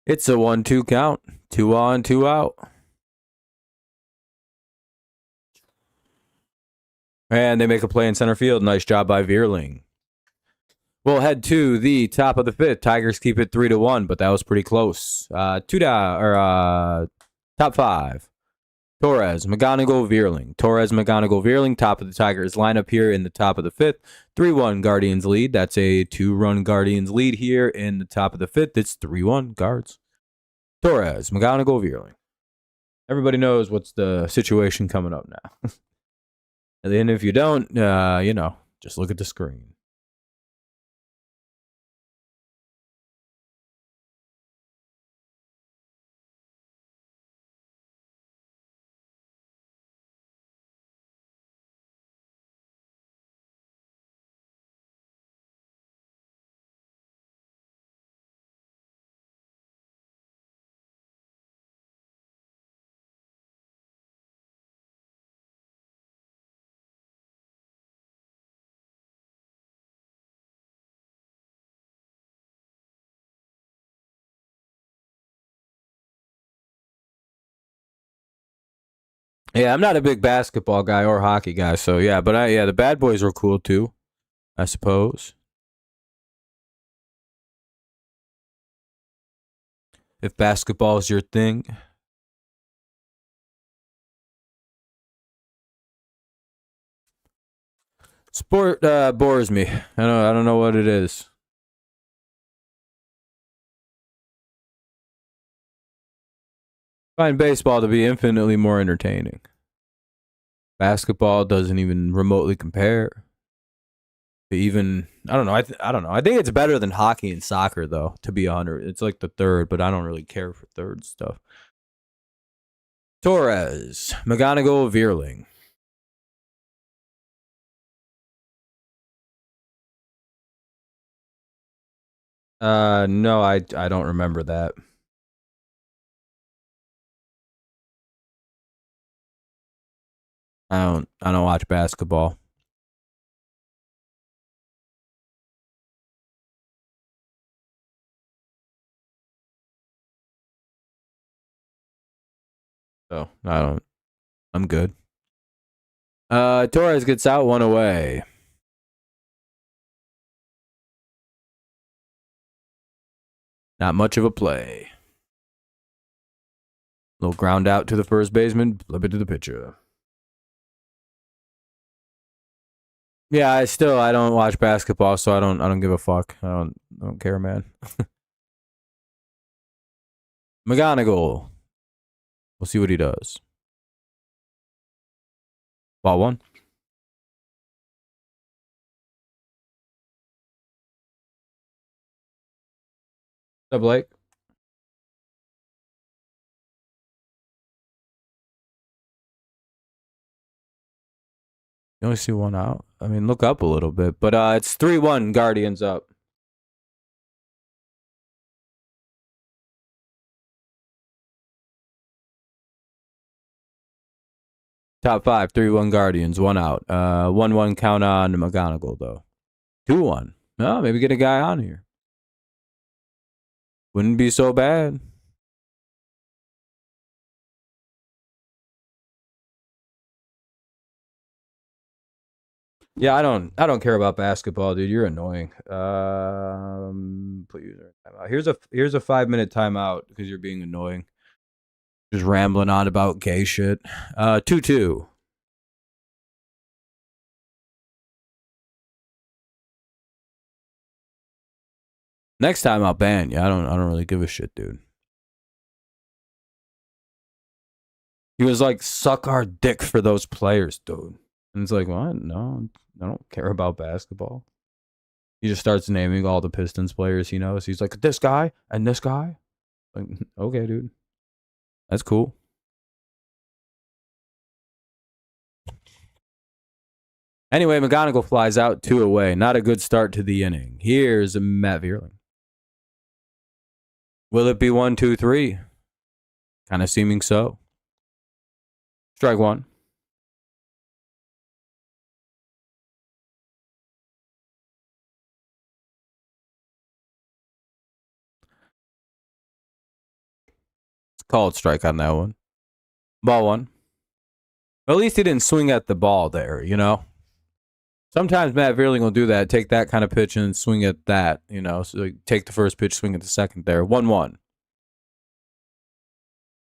It's a 1-2 count. 2 on, 2 out. And they make a play in center field. Nice job by Vierling. We'll head to the top of the 5th. Tigers keep it 3-1, but that was pretty close. Top 5. Torres, McGonigal, Vierling. Torres, McGonigal, Vierling. Top of the Tigers lineup here in the top of the 5th. 3-1 Guardians lead. That's a 2-run Guardians lead here in the top of the 5th. It's 3-1 Guards. Torres, McGonigal, Vierling. Everybody knows what's the situation coming up now. And then if you don't, just look at the screen. Yeah, I'm not a big basketball guy or hockey guy, so yeah, but the bad boys were cool too, I suppose. If basketball is your thing. Sport bores me. I don't know what it is. I find baseball to be infinitely more entertaining. Basketball doesn't even remotely compare. Even I don't know. I don't know. I think it's better than hockey and soccer, though. To be honest, it's like the third, but I don't really care for third stuff. Torres, McGonigal, Vierling. No, I don't remember that. I don't watch basketball. So I'm good. Torres gets out 1 away. Not much of a play. Little ground out to the first baseman, flip it to the pitcher. Yeah, I don't watch basketball, so I don't give a fuck. I don't care, man. McGonigal. We'll see what he does. Ball 1. What's up, Blake? You only see 1 out. I mean, look up a little bit, but it's 3-1. Guardians up. Top 5, 3-1 Guardians, 1 out. 1-1 count on McGonigal though. 2-1. Oh, maybe get a guy on here. Wouldn't be so bad. Yeah, I don't care about basketball, dude. You're annoying. Please. Here's a 5-minute timeout because you're being annoying. Just rambling on about gay shit. 2-2. Next time I'll ban you. I don't really give a shit, dude. He was like, suck our dick for those players, dude. And it's like, what? No, I don't care about basketball. He just starts naming all the Pistons players he knows. He's like, this guy and this guy. Like, okay, dude. That's cool. Anyway, McGonigal flies out 2 away. Not a good start to the inning. Here's Matt Vierling. Will it be 1, 2, 3? Kind of seeming so. Strike 1. It's called strike on that one. Ball 1. At least he didn't swing at the ball there, you know? Sometimes Matt Vierling will do that, take that kind of pitch and swing at that, you know? So like, take the first pitch, swing at the second there. 1-1.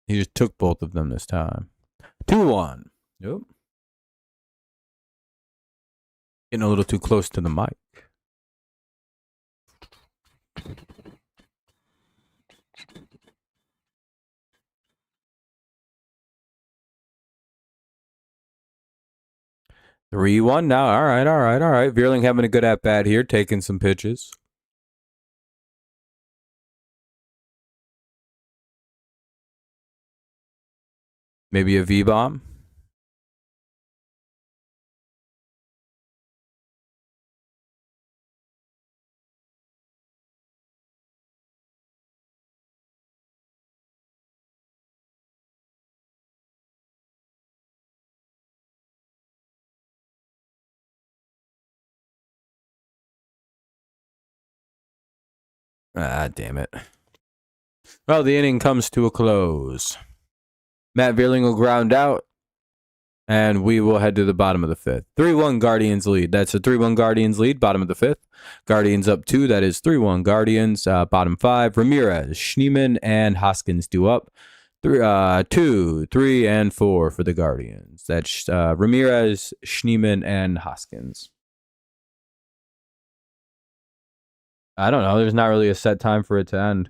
He just took both of them this time. 2-1. Yep. Getting a little too close to the mic. Three one now. All right. Vierling having a good at bat here, taking some pitches. Maybe a V bomb. Ah, damn it. Well, the inning comes to a close. Matt Vierling will ground out, and we will head to the bottom of the 5th. 3-1 Guardians lead. That's a 3-1 Guardians lead, bottom of the 5th. Guardians up 2. That is 3-1 Guardians, bottom 5. Ramirez, Schneemann, and Hoskins due up. 2, 3, and 4 for the Guardians. That's Ramirez, Schneemann, and Hoskins. I don't know. There's not really a set time for it to end.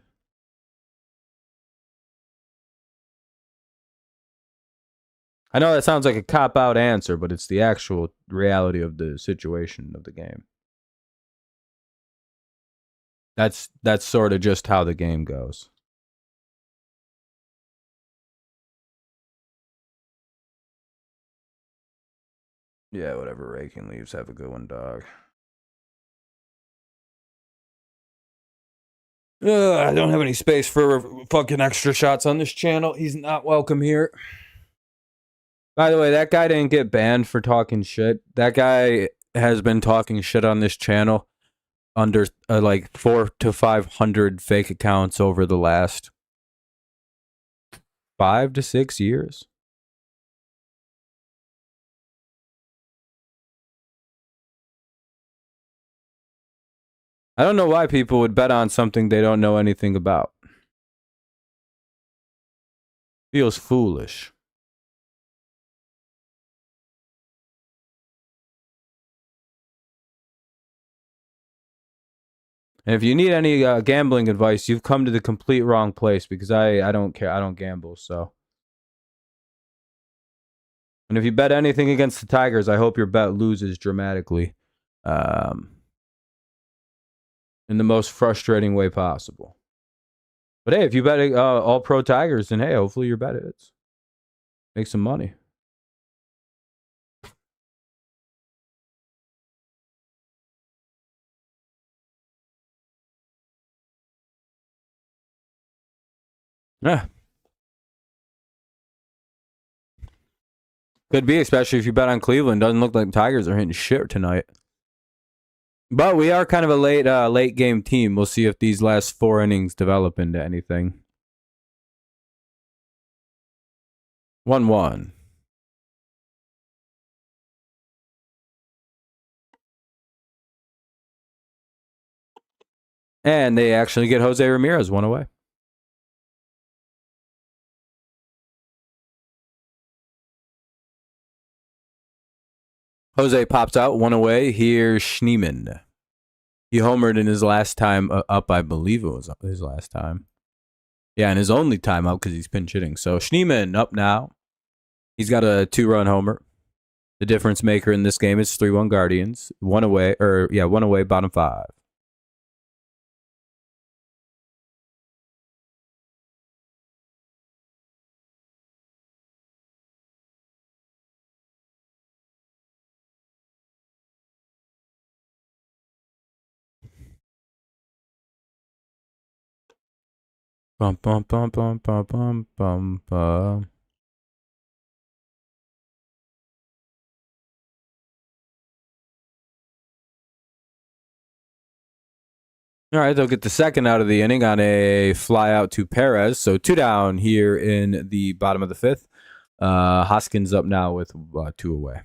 I know that sounds like a cop-out answer, but it's the actual reality of the situation of the game. That's sort of just how the game goes. Yeah, whatever. Raking leaves. Have a good one, dog. I don't have any space for fucking extra shots on this channel. He's not welcome here. By the way, that guy didn't get banned for talking shit. That guy has been talking shit on this channel under like 400 to 500 fake accounts over the last 5 to 6 years. I don't know why people would bet on something they don't know anything about. Feels foolish. And if you need any gambling advice, you've come to the complete wrong place because I don't care. I don't gamble. So, and if you bet anything against the Tigers, I hope your bet loses dramatically, um, in the most frustrating way possible. But hey, if you bet all pro Tigers, then hey, hopefully your bet hits. Make some money. Yeah. Could be, especially if you bet on Cleveland. Doesn't look like the Tigers are hitting shit tonight. But we are kind of a late game team. We'll see if these last 4 innings develop into anything. 1-1. And they actually get Jose Ramirez 1 away. Jose pops out 1 away. Here's Schneemann. He homered in his last time up, I believe it was his last time. Yeah, and his only time out because he's pinch hitting. So Schneemann up now. He's got a 2-run homer. The difference maker in this game is 3-1 Guardians. 1 away, 1 away, bottom 5. Bum, bum, bum, bum, bum, bum, bum, bum. All right, they'll get the second out of the inning on a fly out to Perez. So 2 down here in the bottom of the 5th. Hoskins up now with 2 away.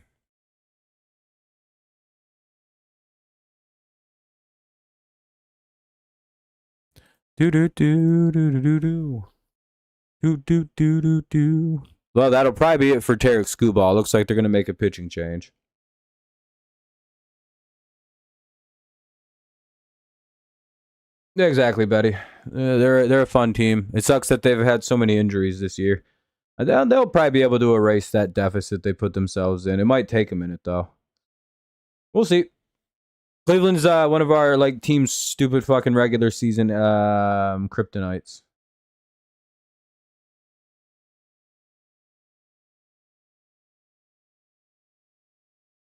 Do do do do do do do. Do do do do do. Well, that'll probably be it for Tarek Skubal. Looks like they're going to make a pitching change. Yeah, exactly, Betty. They're a fun team. It sucks that they've had so many injuries this year. They'll probably be able to erase that deficit they put themselves in. It might take a minute though. We'll see. Cleveland's one of our like team's stupid fucking regular season kryptonites.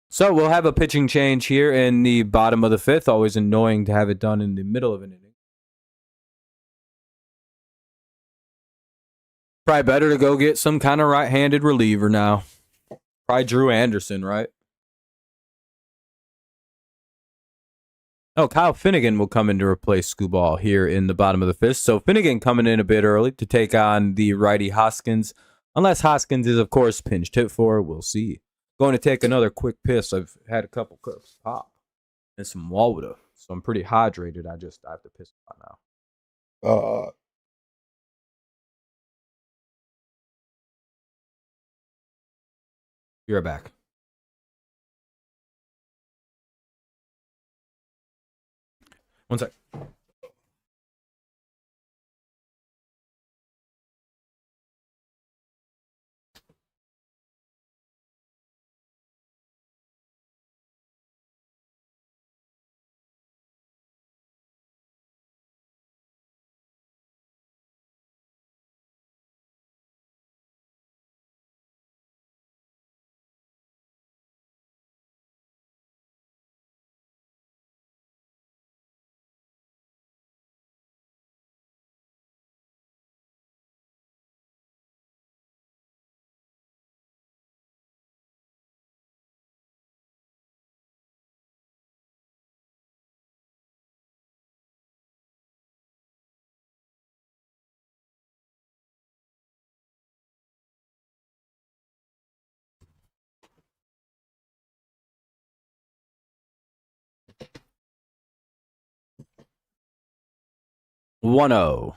So we'll have a pitching change here in the bottom of the 5th. Always annoying to have it done in the middle of an inning. Probably better to go get some kind of right-handed reliever now. Probably Drew Anderson, right? Oh, Kyle Finnegan will come in to replace Skubal here in the bottom of the 5th. So Finnegan coming in a bit early to take on the righty Hoskins. Unless Hoskins is, of course, pinched hit for. We'll see. Going to take another quick piss. I've had a couple cups pop and some water. So I'm pretty hydrated. I have to piss a lot now. Be right back. One sec. 1-0.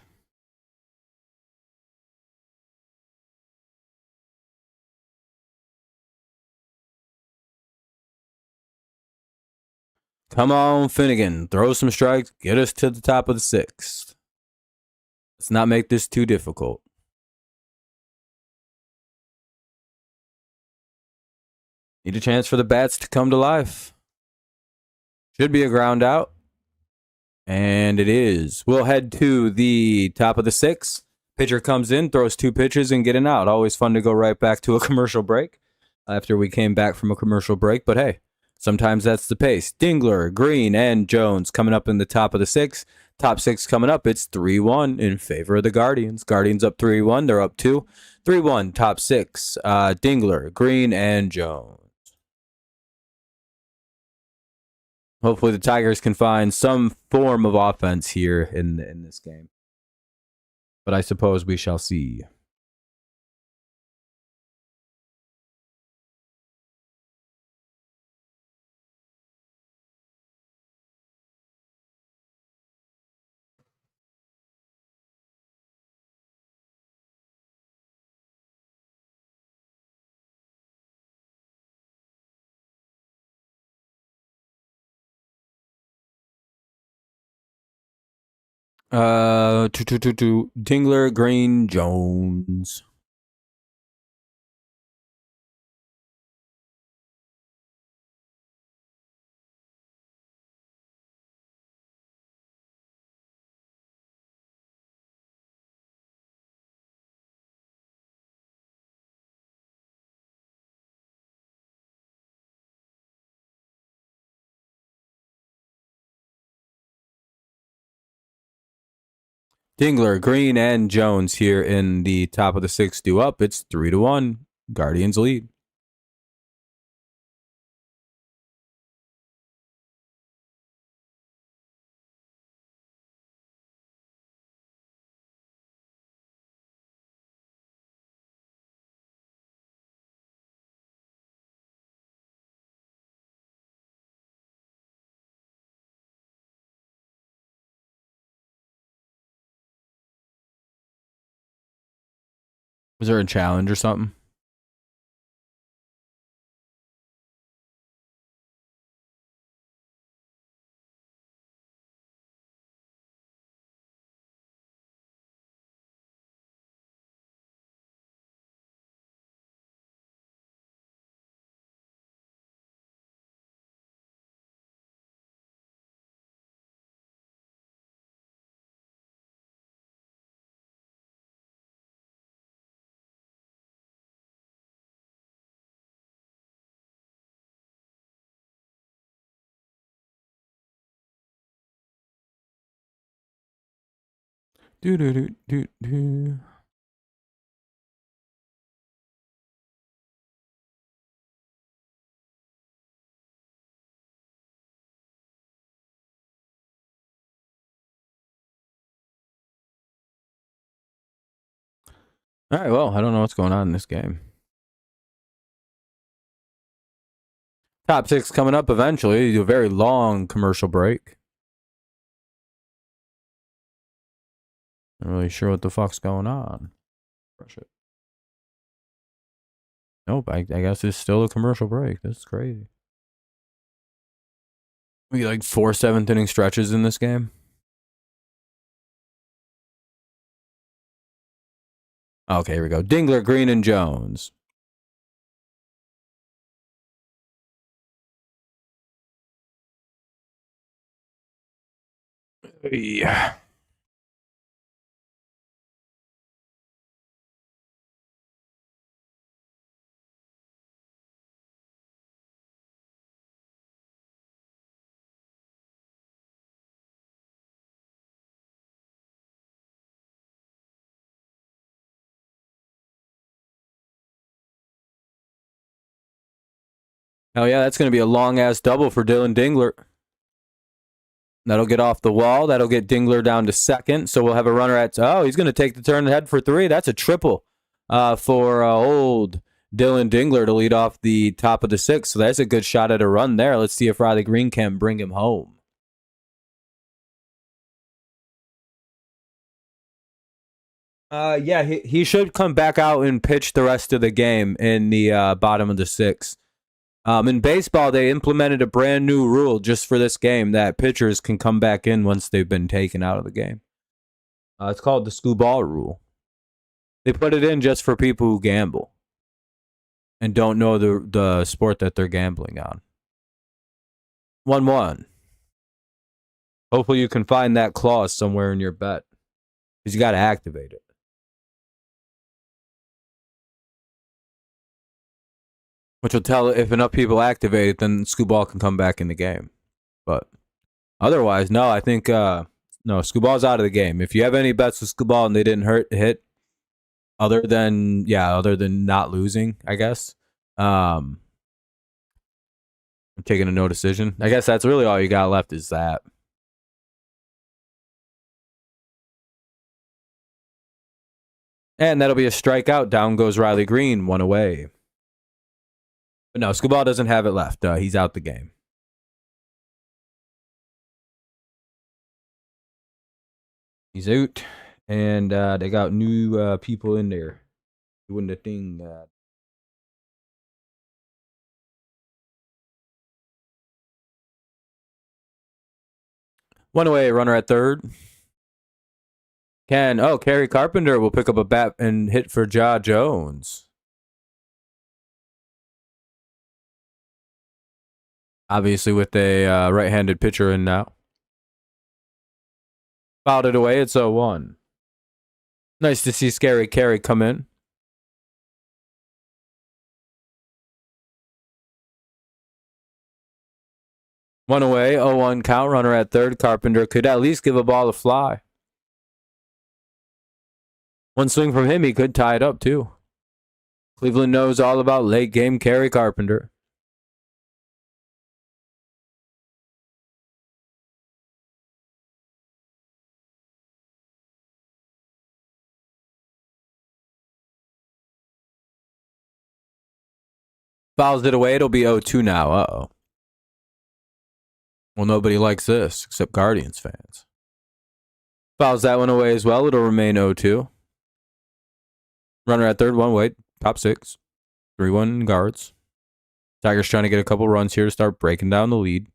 Come on, Finnegan. Throw some strikes. Get us to the top of the 6th. Let's not make this too difficult. Need a chance for the bats to come to life. Should be a ground out. And it is. We'll head to the top of the 6th. Pitcher comes in, throws 2 pitches, and get an out. Always fun to go right back to a commercial break after we came back from a commercial break. But hey, sometimes that's the pace. Dingler, Green, and Jones coming up in the top of the 6th. Top 6 coming up. It's 3-1 in favor of the Guardians. Guardians up 3-1. They're up 2. 3-1, top 6. Dingler, Green, and Jones. Hopefully the Tigers can find some form of offense here in this game. But I suppose we shall see. Dingler, Green, Jones. Dingler, Green, and Jones here in the top of the 6th due up. It's 3-1. Guardians lead. Was there a challenge or something? Do. All right, well, I don't know what's going on in this game. Top 6 coming up eventually. You do a very long commercial break. Not really sure what the fuck's going on. Brush it. Nope, I guess it's still a commercial break. That's crazy. We get like 4 7th inning stretches in this game. Okay, here we go. Dingler, Green, and Jones. Yeah. Oh, yeah, that's going to be a long-ass double for Dylan Dingler. That'll get off the wall. That'll get Dingler down to 2nd. So we'll have a runner at... Oh, he's going to take the turn ahead for 3. That's a triple for old Dylan Dingler to lead off the top of the 6th. So that's a good shot at a run there. Let's see if Riley Green can bring him home. Yeah, he should come back out and pitch the rest of the game in the bottom of the sixth. In baseball, they implemented a brand new rule just for this game that pitchers can come back in once they've been taken out of the game. It's called the Skubal rule. They put it in just for people who gamble and don't know the sport that they're gambling on. 1-1. Hopefully you can find that clause somewhere in your bet because you got to activate it. Which will tell if enough people activate it, then Skubal can come back in the game. But otherwise, no, I think no, Skubal's out of the game. If you have any bets with Skubal and they didn't hit, other than not losing, I guess. I'm taking a no decision. I guess that's really all you got left is that. And that'll be a strikeout. Down goes Riley Green, 1 away. But no, Skubal doesn't have it left. He's out the game. He's out. And they got new people in there doing the thing. 1 away, runner at third. Kerry Carpenter will pick up a bat and hit for Ja Jones. Obviously with a right-handed pitcher in now. Fouled it away, it's 0-1. Nice to see Scary Kerry come in. One away, 0-1 count, runner at third. Carpenter could at least give a ball a fly. One swing from him, he could tie it up too. Cleveland knows all about late game Kerry Carpenter. Fouls it away, it'll be 0-2 now. Uh-oh. Well, nobody likes this except Guardians fans. Fouls that one away as well. It'll remain 0-2. Runner at third, 1 away. Top 6. 3-1 guards. Tigers trying to get a couple runs here to start breaking down the lead.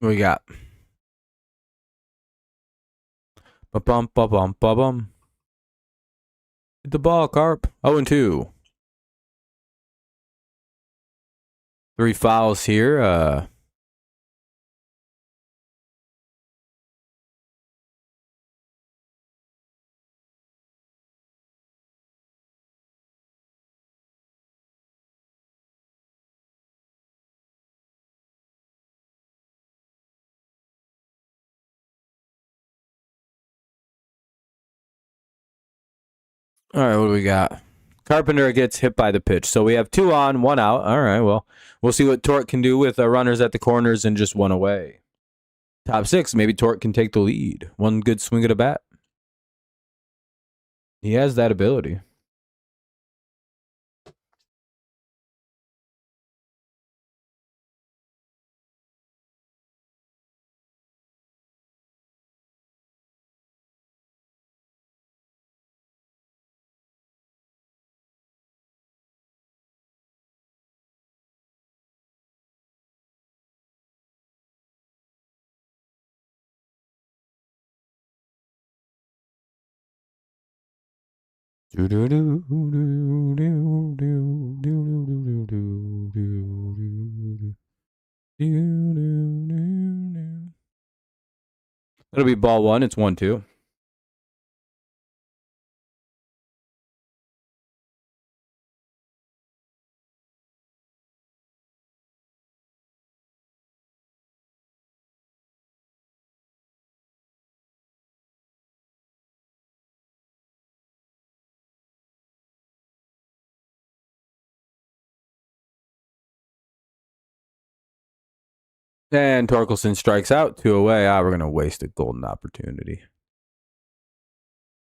What we got? Ba-bum, ba-bum, ba-bum. Hit the ball, Carp. 0-2. 3 fouls here. All right, what do we got? Carpenter gets hit by the pitch. So we have 2 on, 1 out. All right, well, we'll see what Torque can do with runners at the corners and just 1 away. Top 6, maybe Torque can take the lead. 1 good swing at a bat. He has that ability. It'll be ball 1. It's 1-2. And Torkelson strikes out, 2 away. We're going to waste a golden opportunity.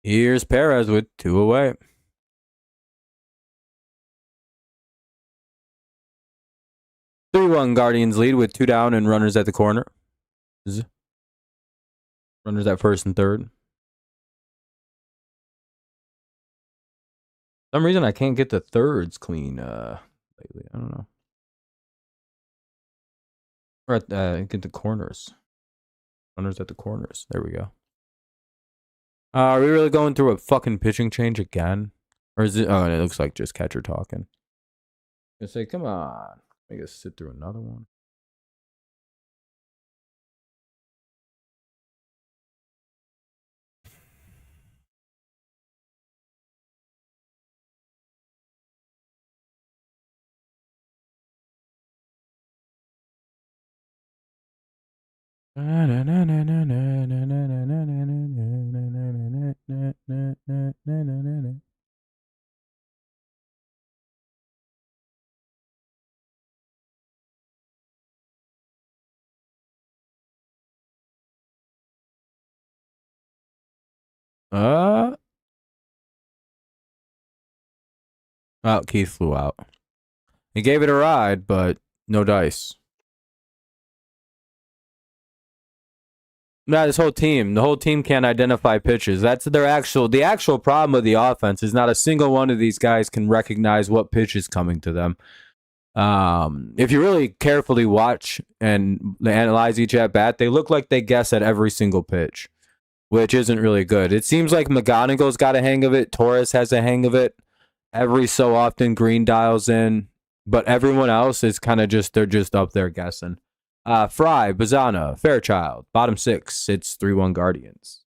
Here's Perez with 2 away. 3-1 Guardians lead with 2 down and runners at the corner. Runners at first and third. For some reason I can't get the thirds clean lately. I don't know. Or get the corners. Runners at the corners. There we go. Are we really going through a fucking pitching change again? Or is it? Oh, it looks like just catcher talking. I say, come on. Make us sit through another one. Oh, Keith flew out. He gave it a ride, but no dice. Nah, this whole team. The whole team can't identify pitches. That's the actual problem with the offense is not a single one of these guys can recognize what pitch is coming to them. If you really carefully watch and analyze each at bat, they look like they guess at every single pitch, which isn't really good. It seems like McGonigal's got a hang of it. Torres has a hang of it. Every so often, Green dials in, but everyone else is kind of they're just up there guessing. Fry, Bazana, Fairchild, bottom 6. It's 3-1 Guardians.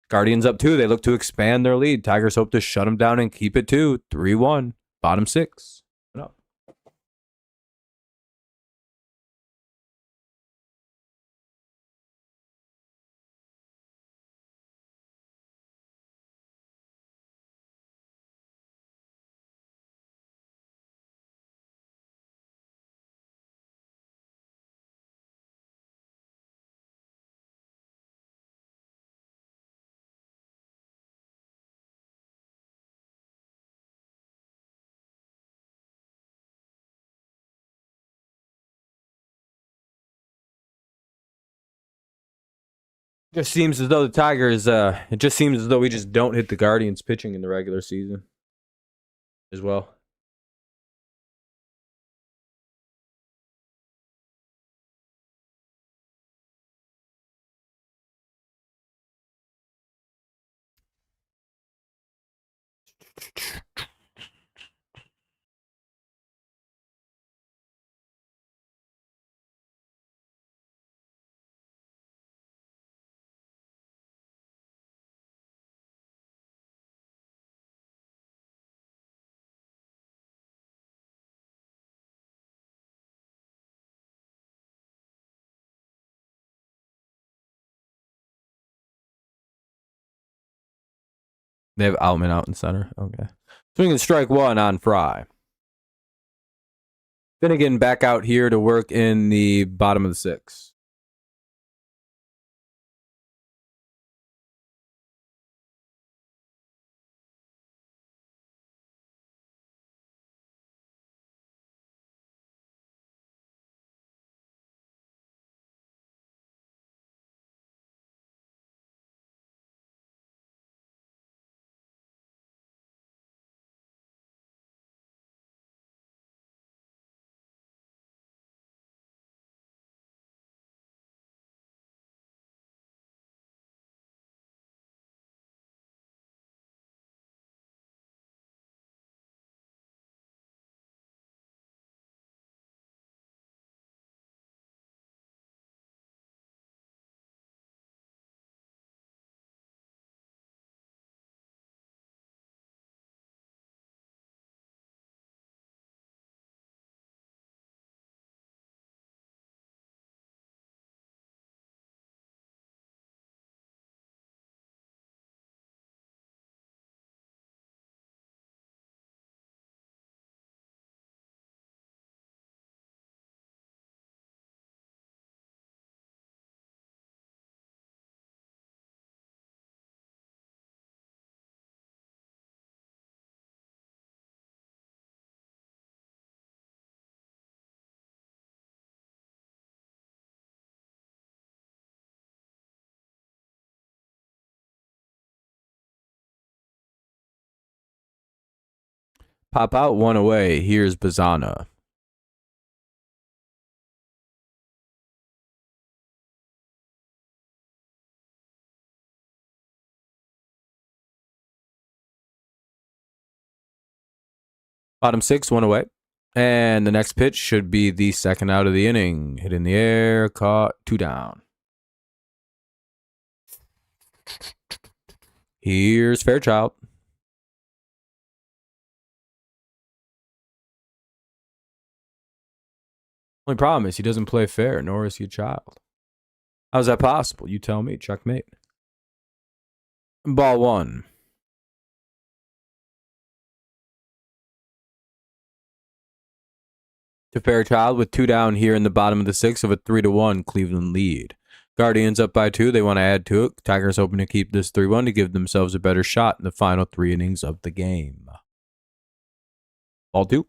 Guardians up 2. They look to expand their lead. Tigers hope to shut them down and keep it 2. 3-1. Bottom 6. Up. Just seems as though the Tigers, it just seems as though we just don't hit the Guardians pitching in the regular season as well. They have Outman out in center. Okay. Swinging strike 1 on Fry. Finnegan back out here to work in the bottom of the 6. Pop out, one away. Here's Bazana. Bottom 6, one away. And the next pitch should be the second out of the inning. Hit in the air, caught, 2 down. Here's Fairchild. Only problem is he doesn't play fair, nor is he a child. How's that possible? You tell me. Checkmate. Ball 1. To Fairchild with 2 down here in the bottom of the 6th of a 3-1 Cleveland lead. Guardians up by 2. They want to add to it. Tigers hoping to keep this 3-1 to give themselves a better shot in the final 3 innings of the game. Ball 2.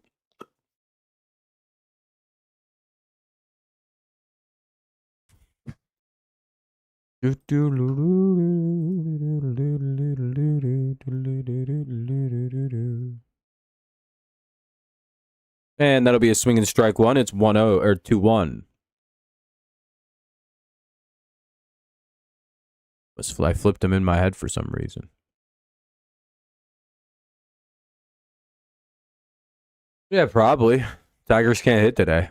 And that'll be a swing and strike 1. It's 1-0 or 2-1. I flipped him in my head for some reason. Yeah, probably. Tigers can't hit today.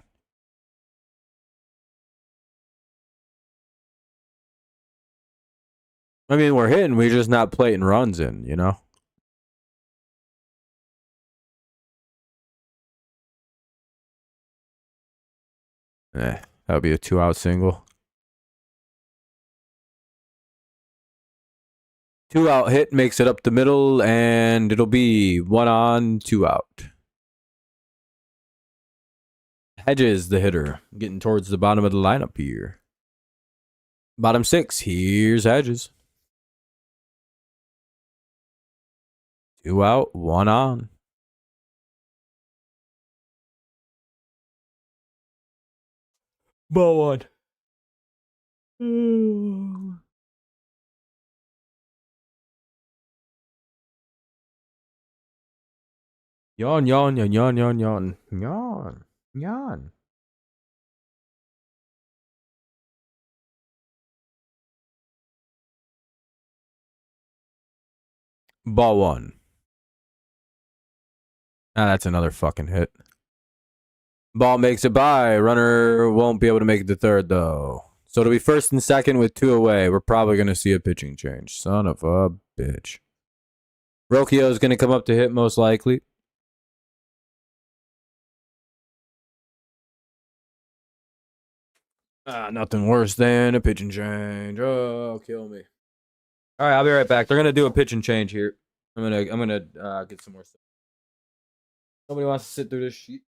I mean, we're hitting. We're just not plating runs in, you know? That would be a 2-out single. 2-out hit makes it up the middle, and it'll be 1 on, 2 out. Hedges, the hitter, getting towards the bottom of the lineup here. Bottom 6, here's Hedges. 2 out, 1 on. Ball 1. Yawn, yawn, yawn, yawn, yawn, yawn, yawn, yawn. Ball 1. That's another fucking hit. Ball makes it by. Runner won't be able to make it to third, though. So it'll be first and second with 2 away. We're probably going to see a pitching change. Son of a bitch. Rocchio is going to come up to hit most likely. Nothing worse than a pitching change. Oh, kill me. All right, I'll be right back. They're going to do a pitching change here. I'm gonna get some more stuff. Nobody wants to sit through this sheet.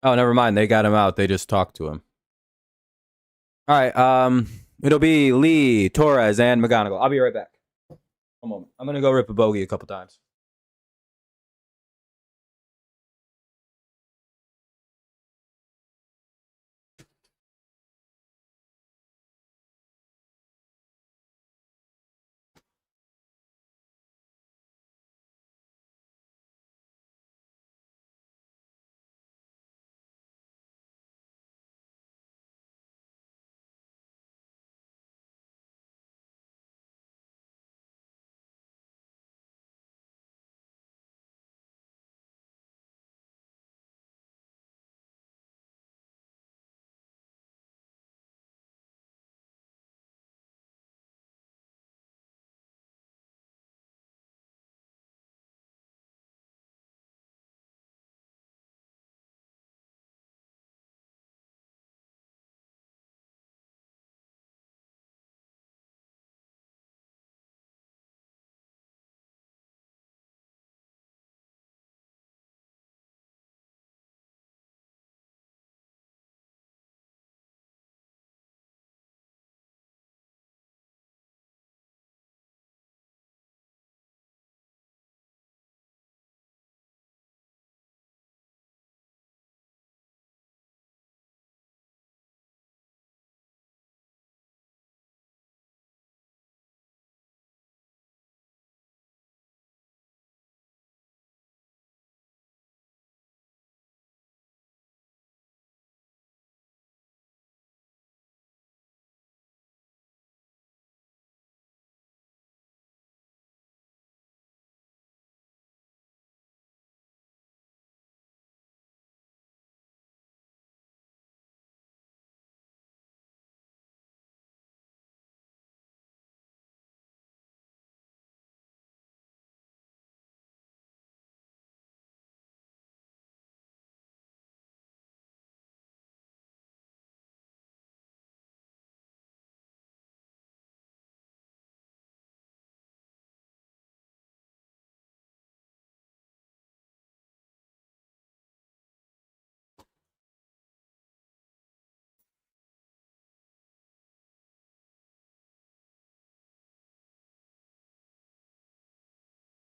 Oh, never mind. They got him out. They just talked to him. All right. It'll be Lee, Torres, and McGonigal. I'll be right back. One moment. I'm gonna go rip a bogey a couple times.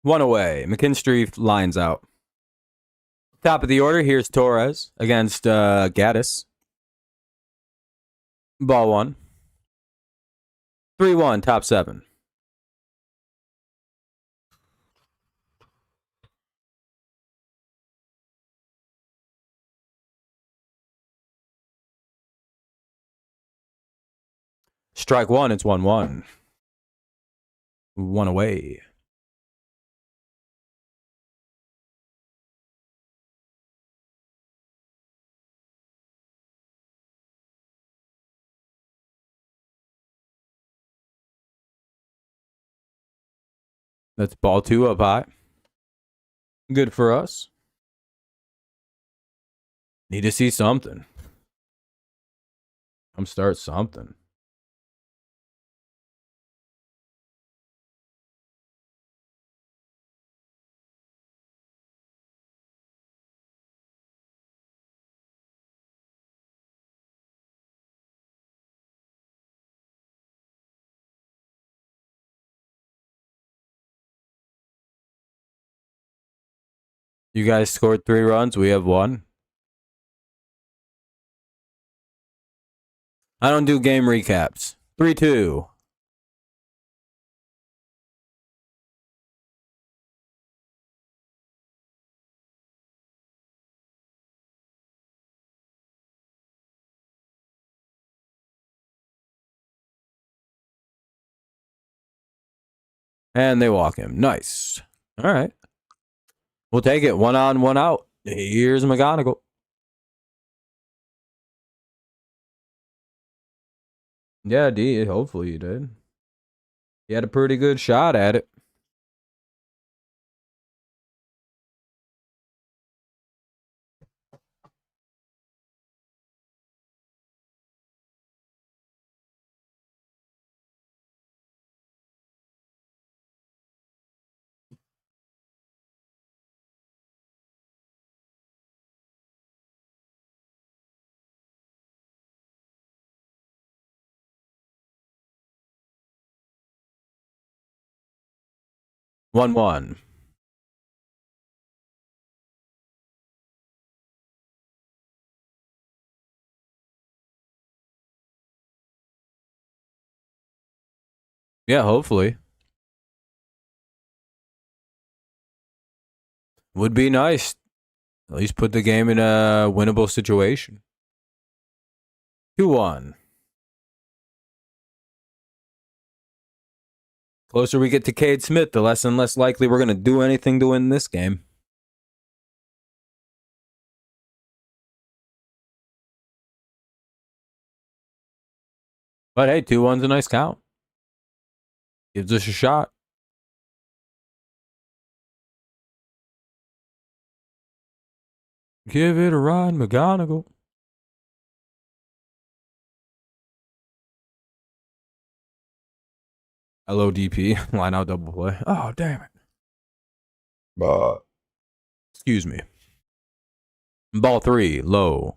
One away. McKinstry lines out. Top of the order, here's Torres against Gaddis. Ball one. 3-1, top seven. Strike one, it's 1-1. One away. That's ball two up high. Good for us. Need to see something. Come start something. You guys scored 3 runs. We have 1. I don't do game recaps. 3-2. And they walk him. Nice. All right. We'll take it. 1 on, 1 out. Here's McGonigal. Yeah, D. Hopefully you did. He had a pretty good shot at it. One one. Yeah, hopefully. Would be nice. At least put the game in a winnable situation. 2-1. Closer we get to Cade Smith, the less and less likely we're going to do anything to win this game. But hey, 2-1's a nice count. Gives us a shot. Give it a ride, McGonigal. LODP, line out double play. Oh, damn it. Excuse me. Ball 3, low.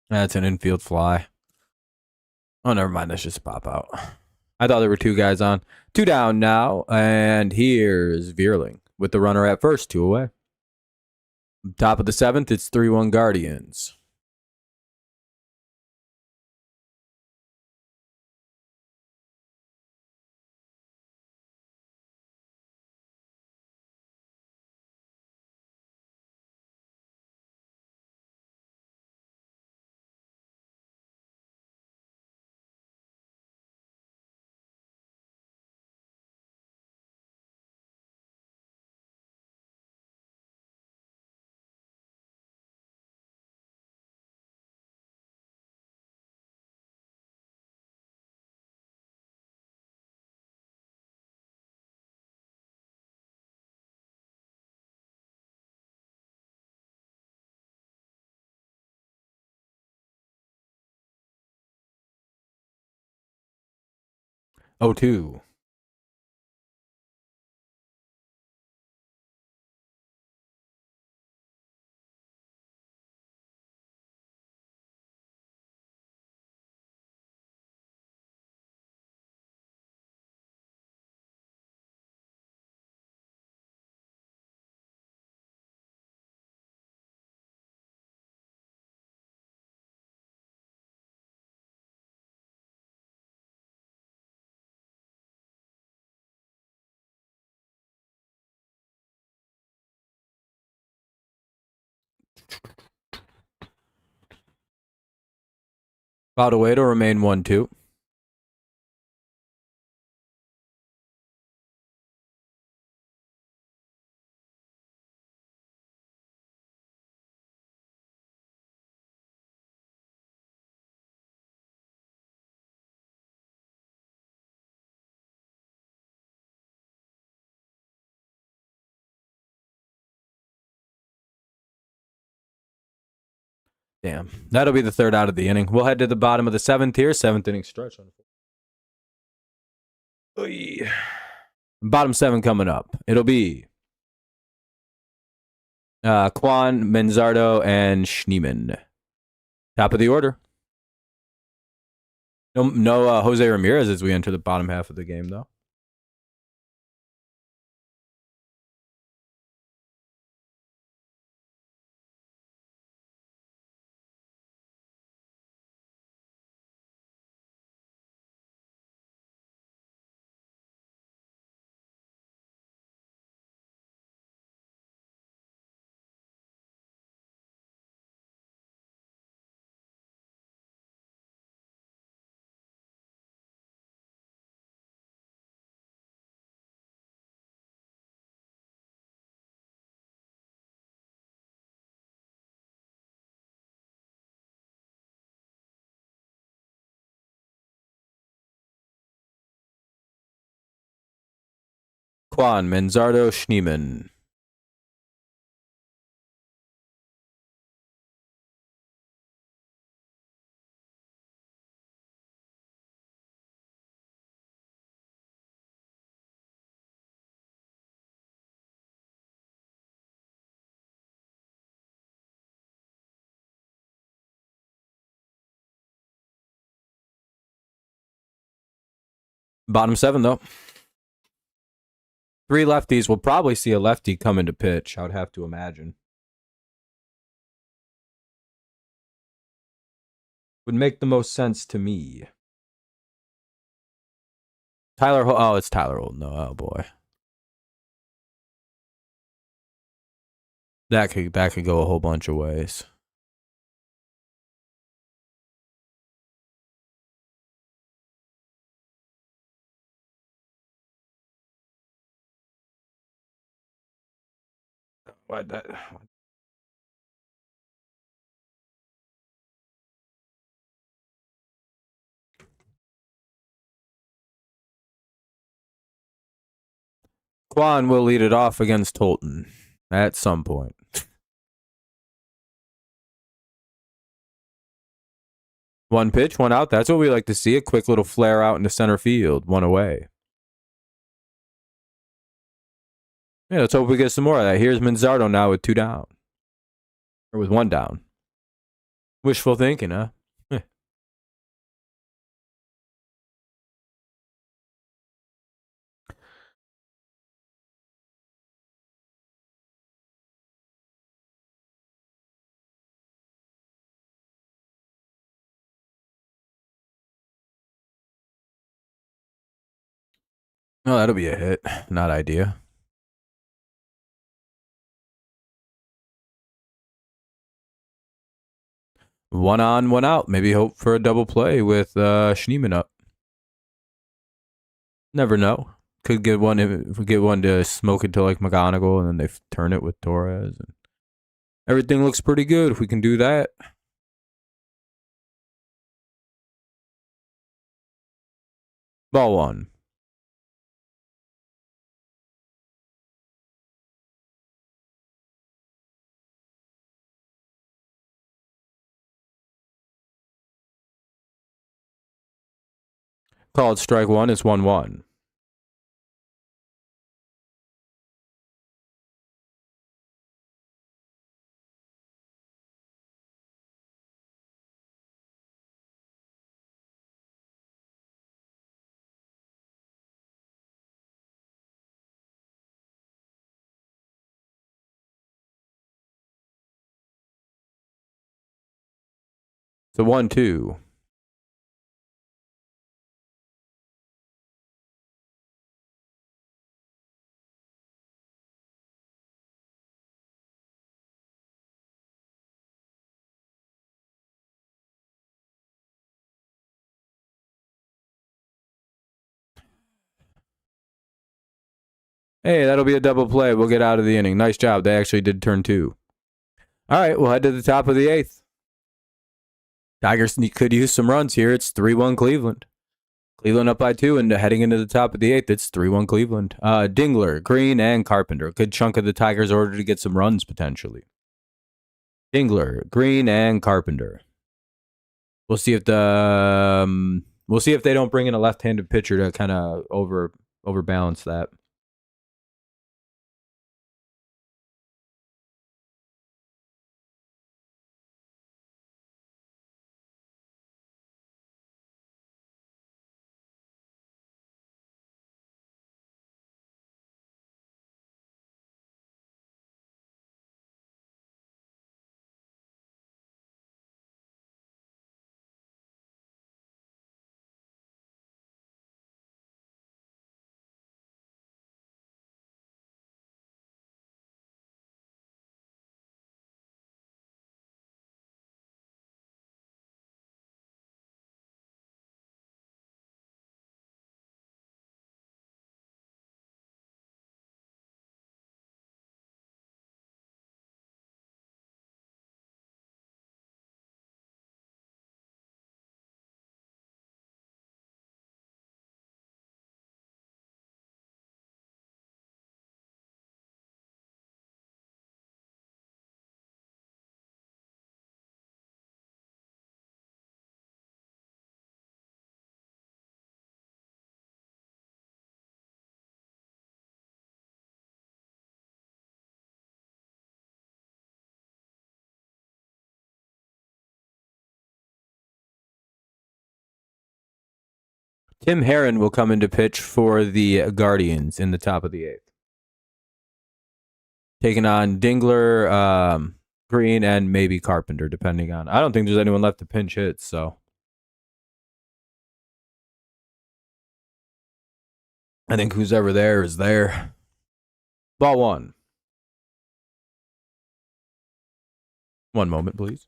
That's an infield fly. Oh, never mind. That's just a pop out. I thought there were 2 guys on. 2 down now. And here's Vierling with the runner at first, 2 away. Top of the 7th, it's 3-1 Guardians. 0-2. About a way to remain 1-2. Damn. That'll be the third out of the inning. We'll head to the bottom of the seventh here. Seventh inning stretch. Oy. Bottom seven coming up. It'll be Kwan, Manzardo, and Schneemann. Top of the order. No Jose Ramirez as we enter the bottom half of the game, though. Kwan, Manzardo, Schneemann. Bottom seven, though. Three lefties. We'll probably see a lefty come into pitch, I would have to imagine. Would make the most sense to me. It's Tyler Holden, though. Oh, boy. That could go a whole bunch of ways. What that? Kwan will lead it off against Holton at some point. One pitch, one out. That's what we like to see. A quick little flare out into center field. One away. Yeah, let's hope we get some more of that. Here's Manzardo now with two down. Or with one down. Wishful thinking, huh? Oh, that'll be a hit. Not idea. One on, one out. Maybe hope for a double play with Schneemann up. Never know. Could get one if we get one to smoke it to like McGonigal, and then they turn it with Torres. And everything looks pretty good if we can do that. Ball one. Called strike one. It's 1-1. It's a 1-2. Hey, that'll be a double play. We'll get out of the inning. Nice job. They actually did turn 2. All right, we'll head to the top of the 8th. Tigers could use some runs here. It's 3-1 Cleveland. Cleveland up by 2, and heading into the top of the 8th, it's 3-1 Cleveland. Dingler, Green, and Carpenter. A good chunk of the Tigers' order to get some runs, potentially. Dingler, Green, and Carpenter. We'll see if they don't bring in a left-handed pitcher to kind of overbalance that. Tim Herron will come into pitch for the Guardians in the top of the 8th. Taking on Dingler, Green, and maybe Carpenter, depending on... I don't think there's anyone left to pinch hit, so... I think who's ever there is there. Ball 1. One moment, please.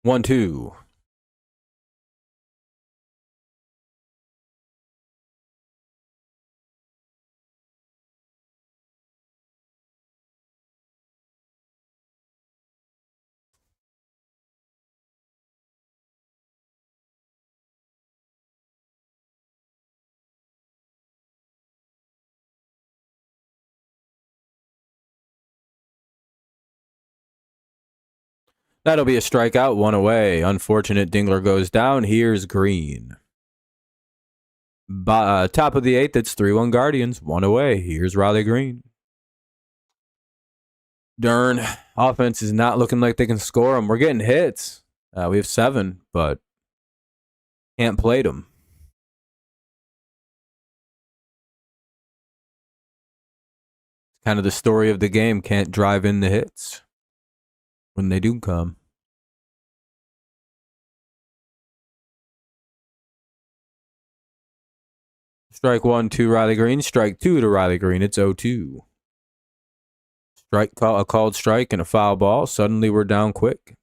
One, two. That'll be a strikeout, 1 away. Unfortunate Dingler goes down. Here's Green. Top of the 8th, it's 3-1 Guardians, 1 away. Here's Riley Green. Darn, offense is not looking like they can score them. We're getting hits. We have 7, but can't plate them. It's kind of the story of the game. Can't drive in the hits when they do come. Strike 1 to Riley Green. Strike 2 to Riley Green. It's 0-2. A called strike and a foul ball. Suddenly we're down quick.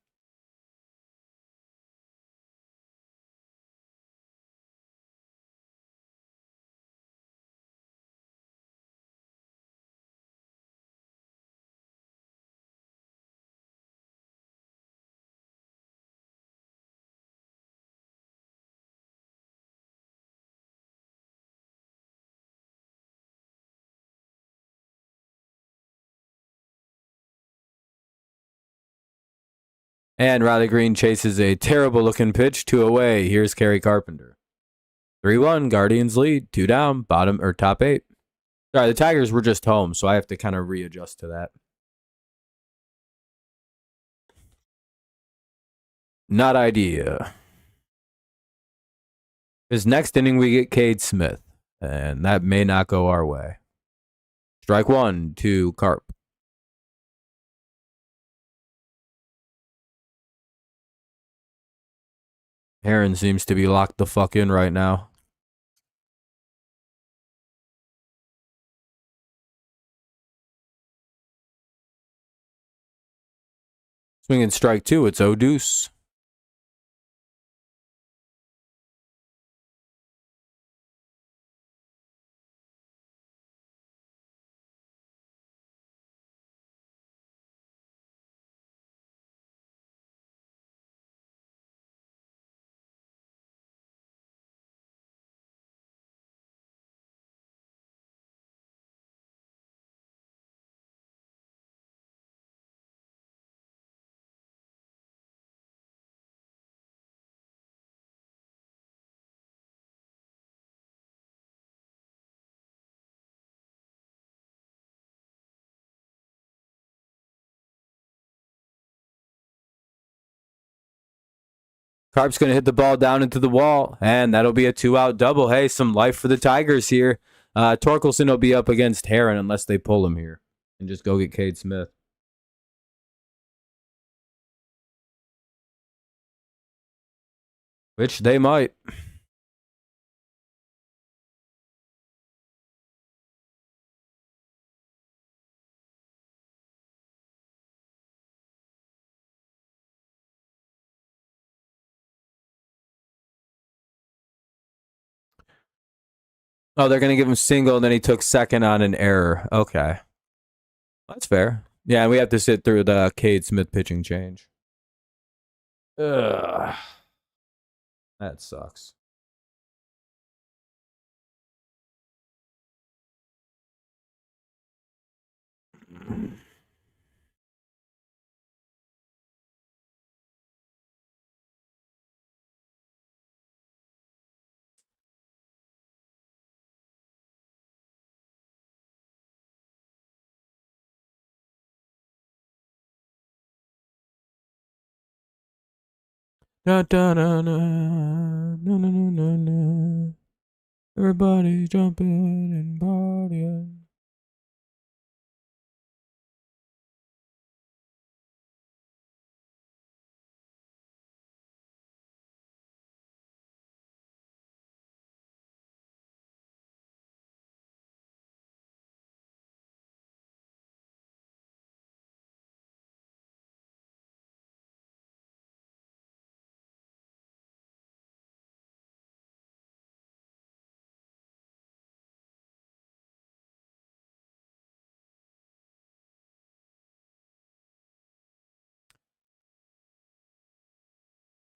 And Riley Green chases a terrible looking pitch, 2 away. Here's Kerry Carpenter. 3-1, Guardians lead. 2 down, bottom or top 8. Sorry, the Tigers were just home, so I have to kind of readjust to that. Not idea. Because next inning we get Cade Smith, and that may not go our way. Strike 1 to Carp. Aaron seems to be locked the fuck in right now. Swinging strike 2, it's O-deuce. Carp's going to hit the ball down into the wall, and that'll be a 2-out double. Hey, some life for the Tigers here. Torkelson will be up against Heron unless they pull him here and just go get Cade Smith. Which they might. Oh, they're going to give him single, and then he took second on an error. Okay. That's fair. Yeah, we have to sit through the Cade Smith pitching change. Ugh. That sucks. Da, da, da, da, na, na, na, na. Everybody's jumping and partying.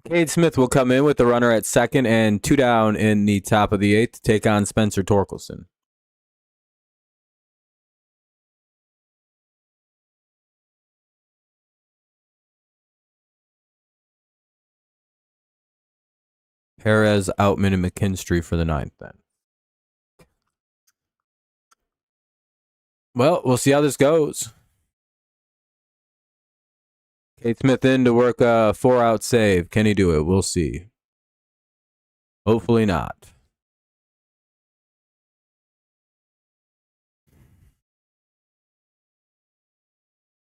Cade Smith will come in with the runner at second and 2 down in the top of the 8th to take on Spencer Torkelson. Perez, Outman, and McKinstry for the 9th then. Well, we'll see how this goes. Cade Smith in to work a 4-out save. Can he do it? We'll see. Hopefully not.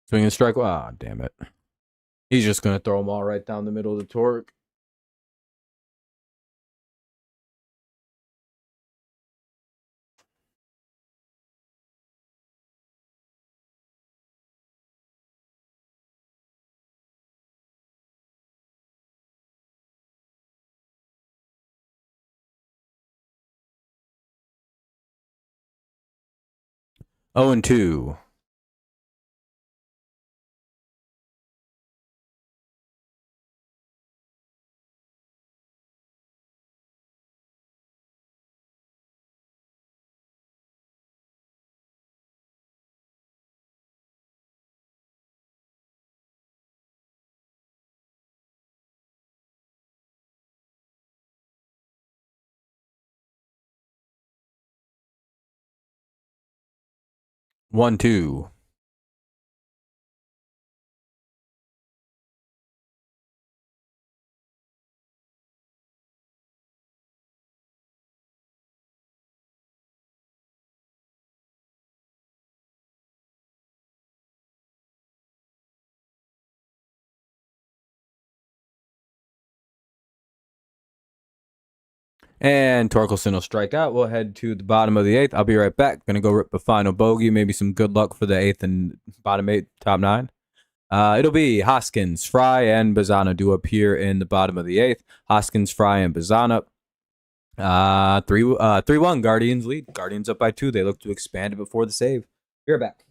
Swing and strike. Ah, oh, damn it. He's just going to throw them all right down the middle of the torque. 0-2. One, two. And Torkelson will strike out. We'll head to the bottom of the eighth. I'll be right back. Gonna go rip the final bogey. Maybe some good luck for the eighth and bottom eight, top nine. It'll be Hoskins, Fry, and Bazana do appear in the bottom of the eighth. Hoskins, Fry, and Bazana. 3-1. Guardians lead. Guardians up by 2. They look to expand it before the save. Be right back.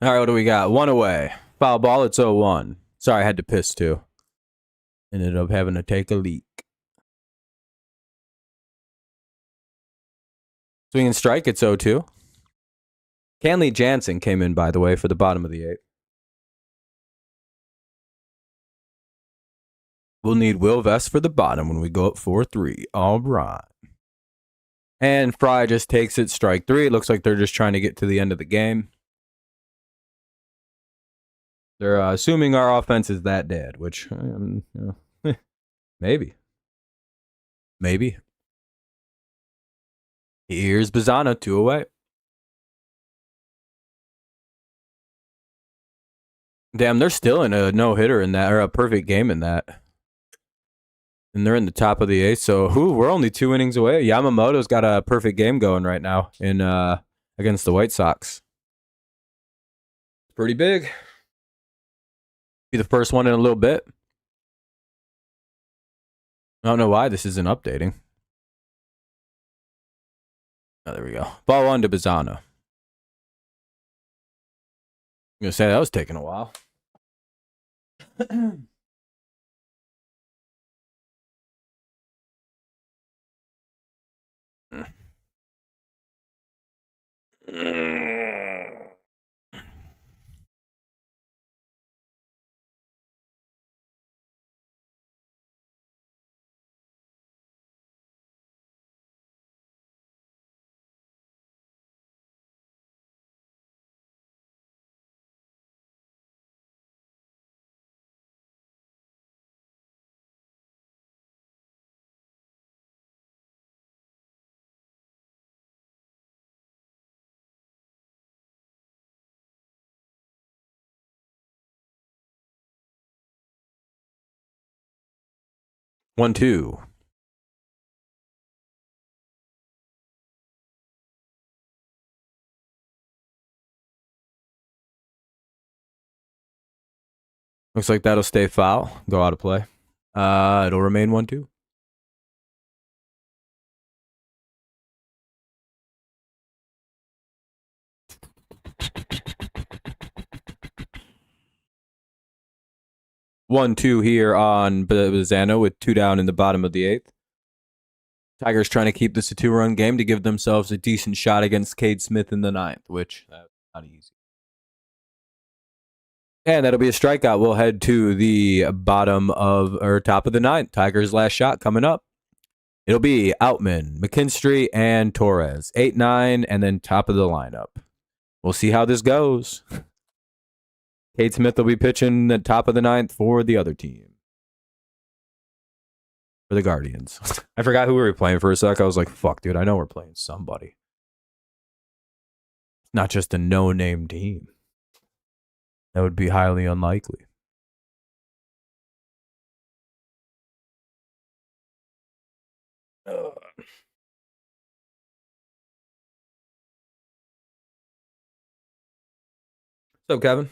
All right, what do we got? One away. Foul ball. It's 0-1. Sorry, I had to piss too. Ended up having to take a leak. Swing and strike. It's 0-2. Canley Jansen came in, by the way, for the bottom of the eighth. We'll need Will Vest for the bottom when we go up 4-3. All right. And Fry just takes it, strike 3. It looks like they're just trying to get to the end of the game. They're assuming our offense is that dead, which, maybe. Maybe. Here's Bazana, 2 away. Damn, they're still in a no-hitter in that, or a perfect game in that. And they're in the top of the 8th, so we're only 2 innings away. Yamamoto's got a perfect game going right now in against the White Sox. Pretty big. Be the first one in a little bit. I don't know why this isn't updating. Oh, there we go. Ball 1 to Bazana. I'm going to say that was taking a while. One, two. Looks like that'll stay foul. Go out of play. It'll remain 1-2. One, two here on Bazano with 2 down in the bottom of the 8th. Tigers trying to keep this a 2-run game to give themselves a decent shot against Cade Smith in the 9th, which that's not easy. And that'll be a strikeout. We'll head to the bottom of, or top of the 9th. Tigers' last shot coming up. It'll be Outman, McKinstry, and Torres. 8-9, and then top of the lineup. We'll see how this goes. Cade Smith will be pitching the top of the 9th for the other team. For the Guardians. I forgot who we were playing for a sec. I was like, fuck, dude, I know we're playing somebody. Not just a no-name team. That would be highly unlikely. What's up, Kevin?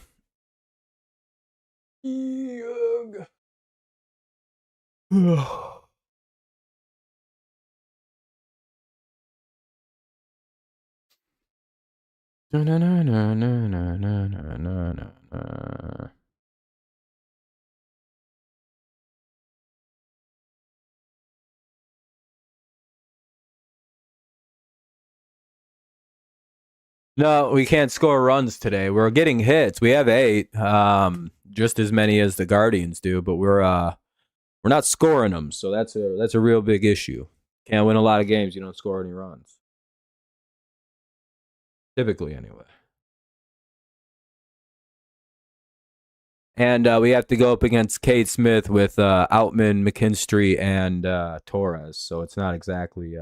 No, we can't score runs today. We're getting hits. We have 8, just as many as the Guardians do, but we're not scoring them. So that's a real big issue. Can't win a lot of games. You don't score any runs. Typically, anyway. And we have to go up against Cade Smith with Outman, McKinstry, and Torres. So it's not exactly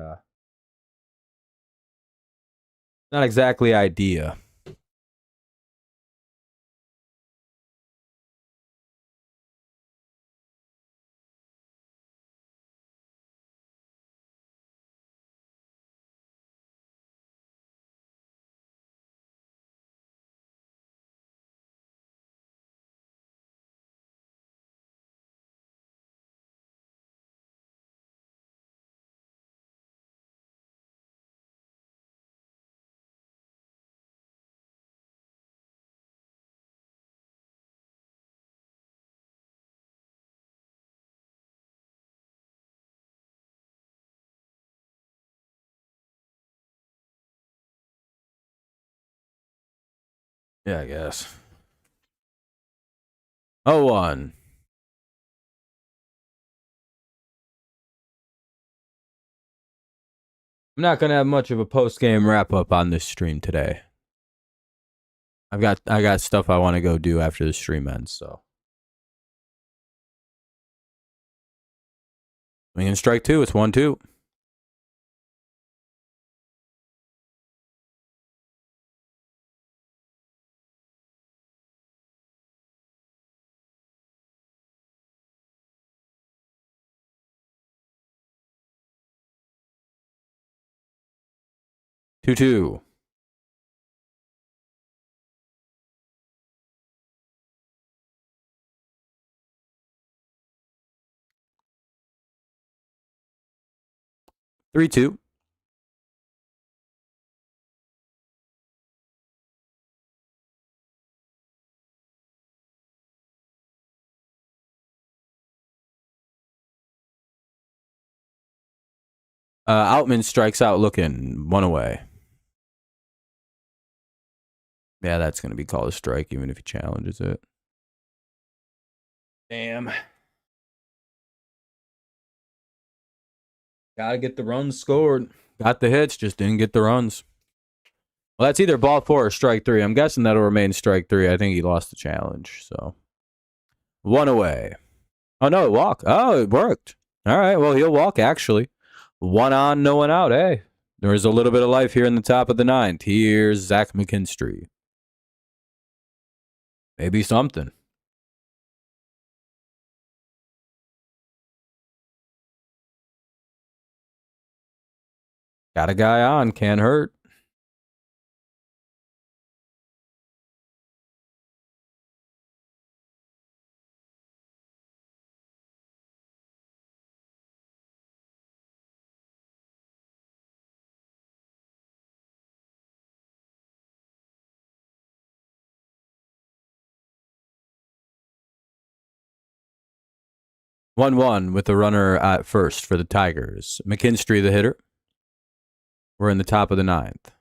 idea. Yeah, I guess. 0-1. I'm not gonna have much of a post-game wrap-up on this stream today. I got stuff I want to go do after the stream ends, so. Swing and strike two, it's 1-2. Two, two. Three, two. Outman strikes out looking. One away. Yeah, that's going to be called a strike even if he challenges it. Damn. Gotta get the runs scored. Got the hits, just didn't get the runs. Well, that's either ball four or strike three. I'm guessing that'll remain strike three. I think he lost the challenge, so. One away. Oh, no, it walked. Oh, it worked. All right, well, he'll walk, actually. One on, no one out. Hey, there's a little bit of life here in the top of the ninth. Here's Zach McKinstry. Maybe something. Got a guy on, can't hurt. One with the runner at first for the Tigers. McKinstry, the hitter. We're in the top of the ninth.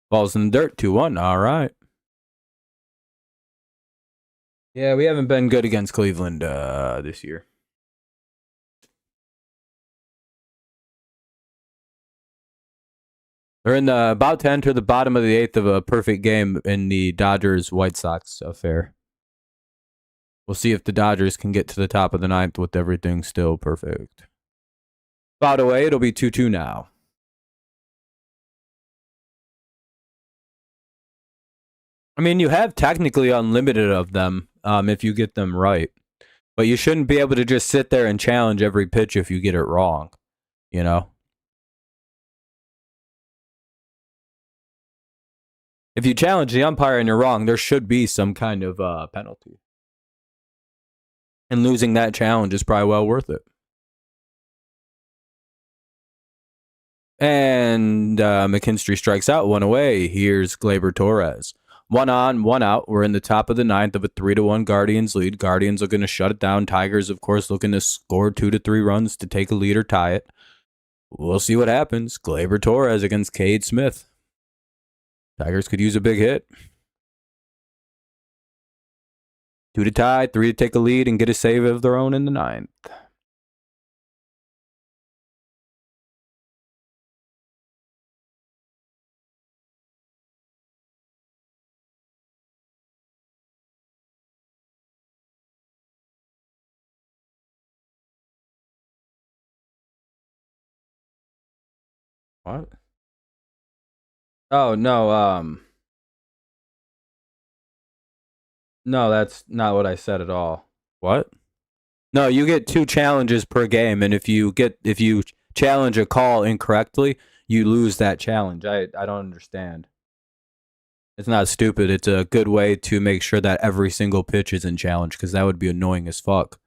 Ball's in the dirt, 2-1. All right. Yeah, we haven't been good against Cleveland this year. They're in the about to enter the bottom of the eighth of a perfect game in the Dodgers-White Sox affair. We'll see if the Dodgers can get to the top of the ninth with everything still perfect. About away, it'll be 2-2 now. I mean, you have technically unlimited of them if you get them right. But you shouldn't be able to just sit there and challenge every pitch if you get it wrong, you know? If you challenge the umpire and you're wrong, there should be some kind of penalty. And losing that challenge is probably well worth it. And McKinstry strikes out, one away. Here's Gleyber Torres. One on, one out. We're in the top of the ninth of a 3-1 Guardians lead. Guardians are going to shut it down. Tigers, of course, looking to score 2 to 3 runs to take a lead or tie it. We'll see what happens. Gleyber Torres against Cade Smith. Tigers could use a big hit. 2 to tie, 3 to take a lead and get a save of their own in the ninth. What? Oh, no, no, that's not what I said at all. What? No, you get 2 challenges per game, and if you challenge a call incorrectly, you lose that challenge. I don't understand. It's not stupid. It's a good way to make sure that every single pitch is in challenge, because that would be annoying as fuck.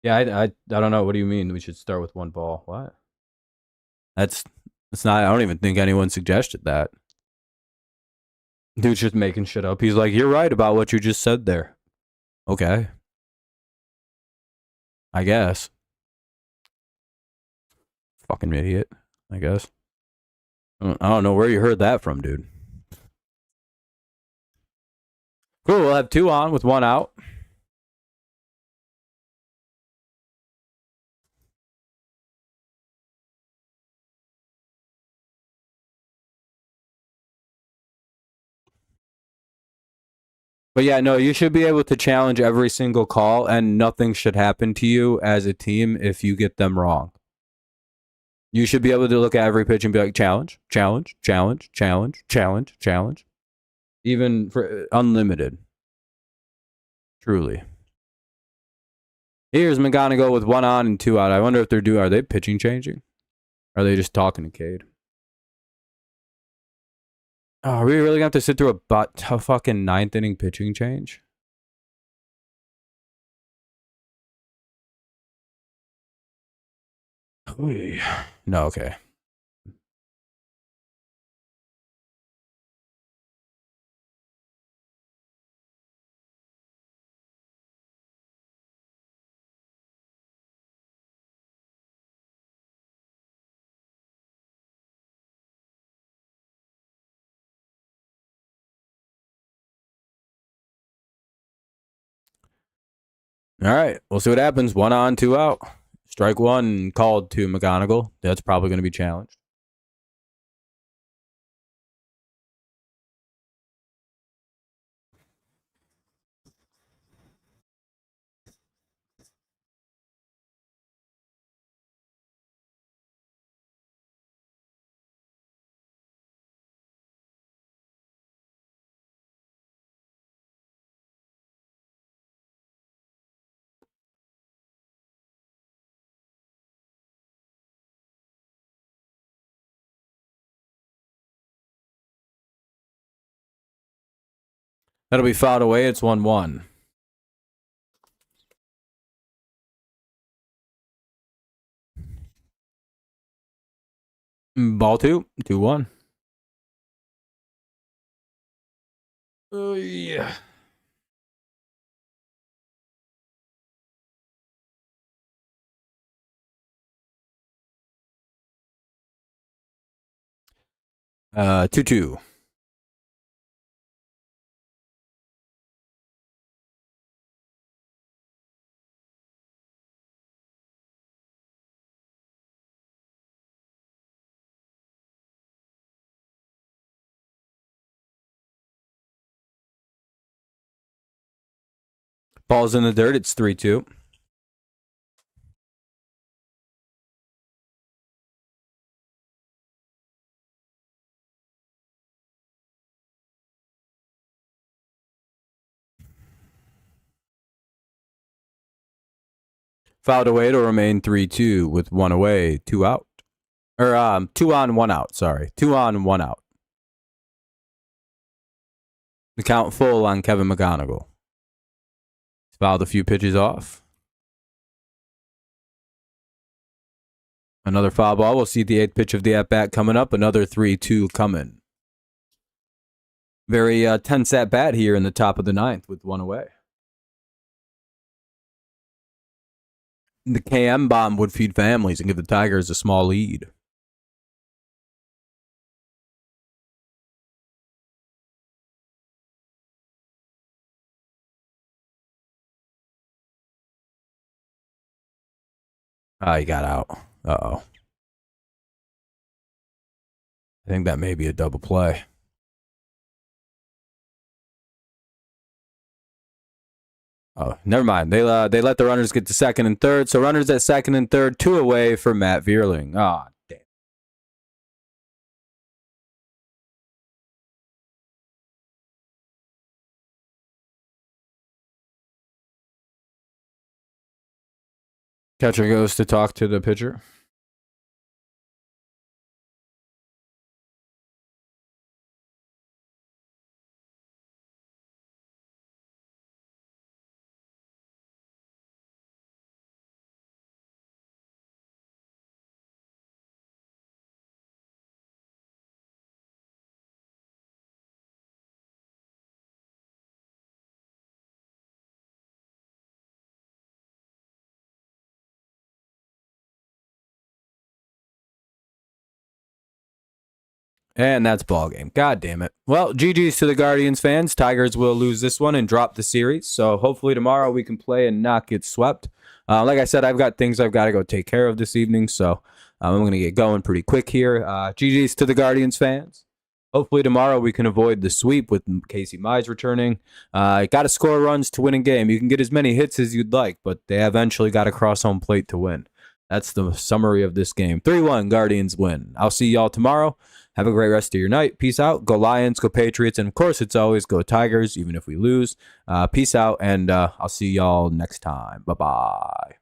Yeah, I don't know. What do you mean we should start with 1 ball? What? That's not. I don't even think anyone suggested that. Dude's just making shit up. He's like, you're right about what you just said there. Okay. I guess. Fucking idiot. I guess. I don't know where you heard that from, dude. Cool. We'll have 2 on with 1 out. But yeah, no, you should be able to challenge every single call, and nothing should happen to you as a team if you get them wrong. You should be able to look at every pitch and be like, challenge, challenge, challenge, challenge, challenge, challenge. Even for unlimited. Truly. Here's McGonigal with 1 on and 2 out. I wonder if are they pitching changing? Or are they just talking to Cade? Oh, are we really going to have to sit through a fucking 9th inning pitching change? No, okay. All right, we'll see what happens. 1 on, 2 out. Strike 1 called to McGonigal. That's probably going to be challenged. That'll be fouled away. It's 1-1. Ball 2, 2-1. Oh, yeah. Uh, 2-2. Ball's in the dirt. It's 3-2. Fouled away to remain 3-2 with 1 away, 2 out. Or 2 on, 1 out. Sorry, 2 on, 1 out. The count full on Kevin McGonigal. He's fouled a few pitches off. Another foul ball. We'll see the 8th pitch of the at-bat coming up. Another 3-2 coming. Very tense at-bat here in the top of the 9th with 1 away. The KM bomb would feed families and give the Tigers a small lead. He got out. Uh-oh. I think that may be a double play. Oh, never mind. They let the runners get to second and third. So runners at second and third, 2 away for Matt Vierling. Ah, damn. Catcher goes to talk to the pitcher. And that's ball game. God damn it. Well, GG's to the Guardians fans. Tigers will lose this one and drop the series. So hopefully tomorrow we can play and not get swept. Like I said, I've got things I've got to go take care of this evening. So I'm going to get going pretty quick here. GG's to the Guardians fans. Hopefully tomorrow we can avoid the sweep with Casey Mize returning. Got to score runs to win a game. You can get as many hits as you'd like, but they eventually got to cross home plate to win. That's the summary of this game. 3-1, Guardians win. I'll see y'all tomorrow. Have a great rest of your night. Peace out. Go Lions, go Patriots, and of course, it's always go Tigers, even if we lose. Peace out, and I'll see y'all next time. Bye-bye.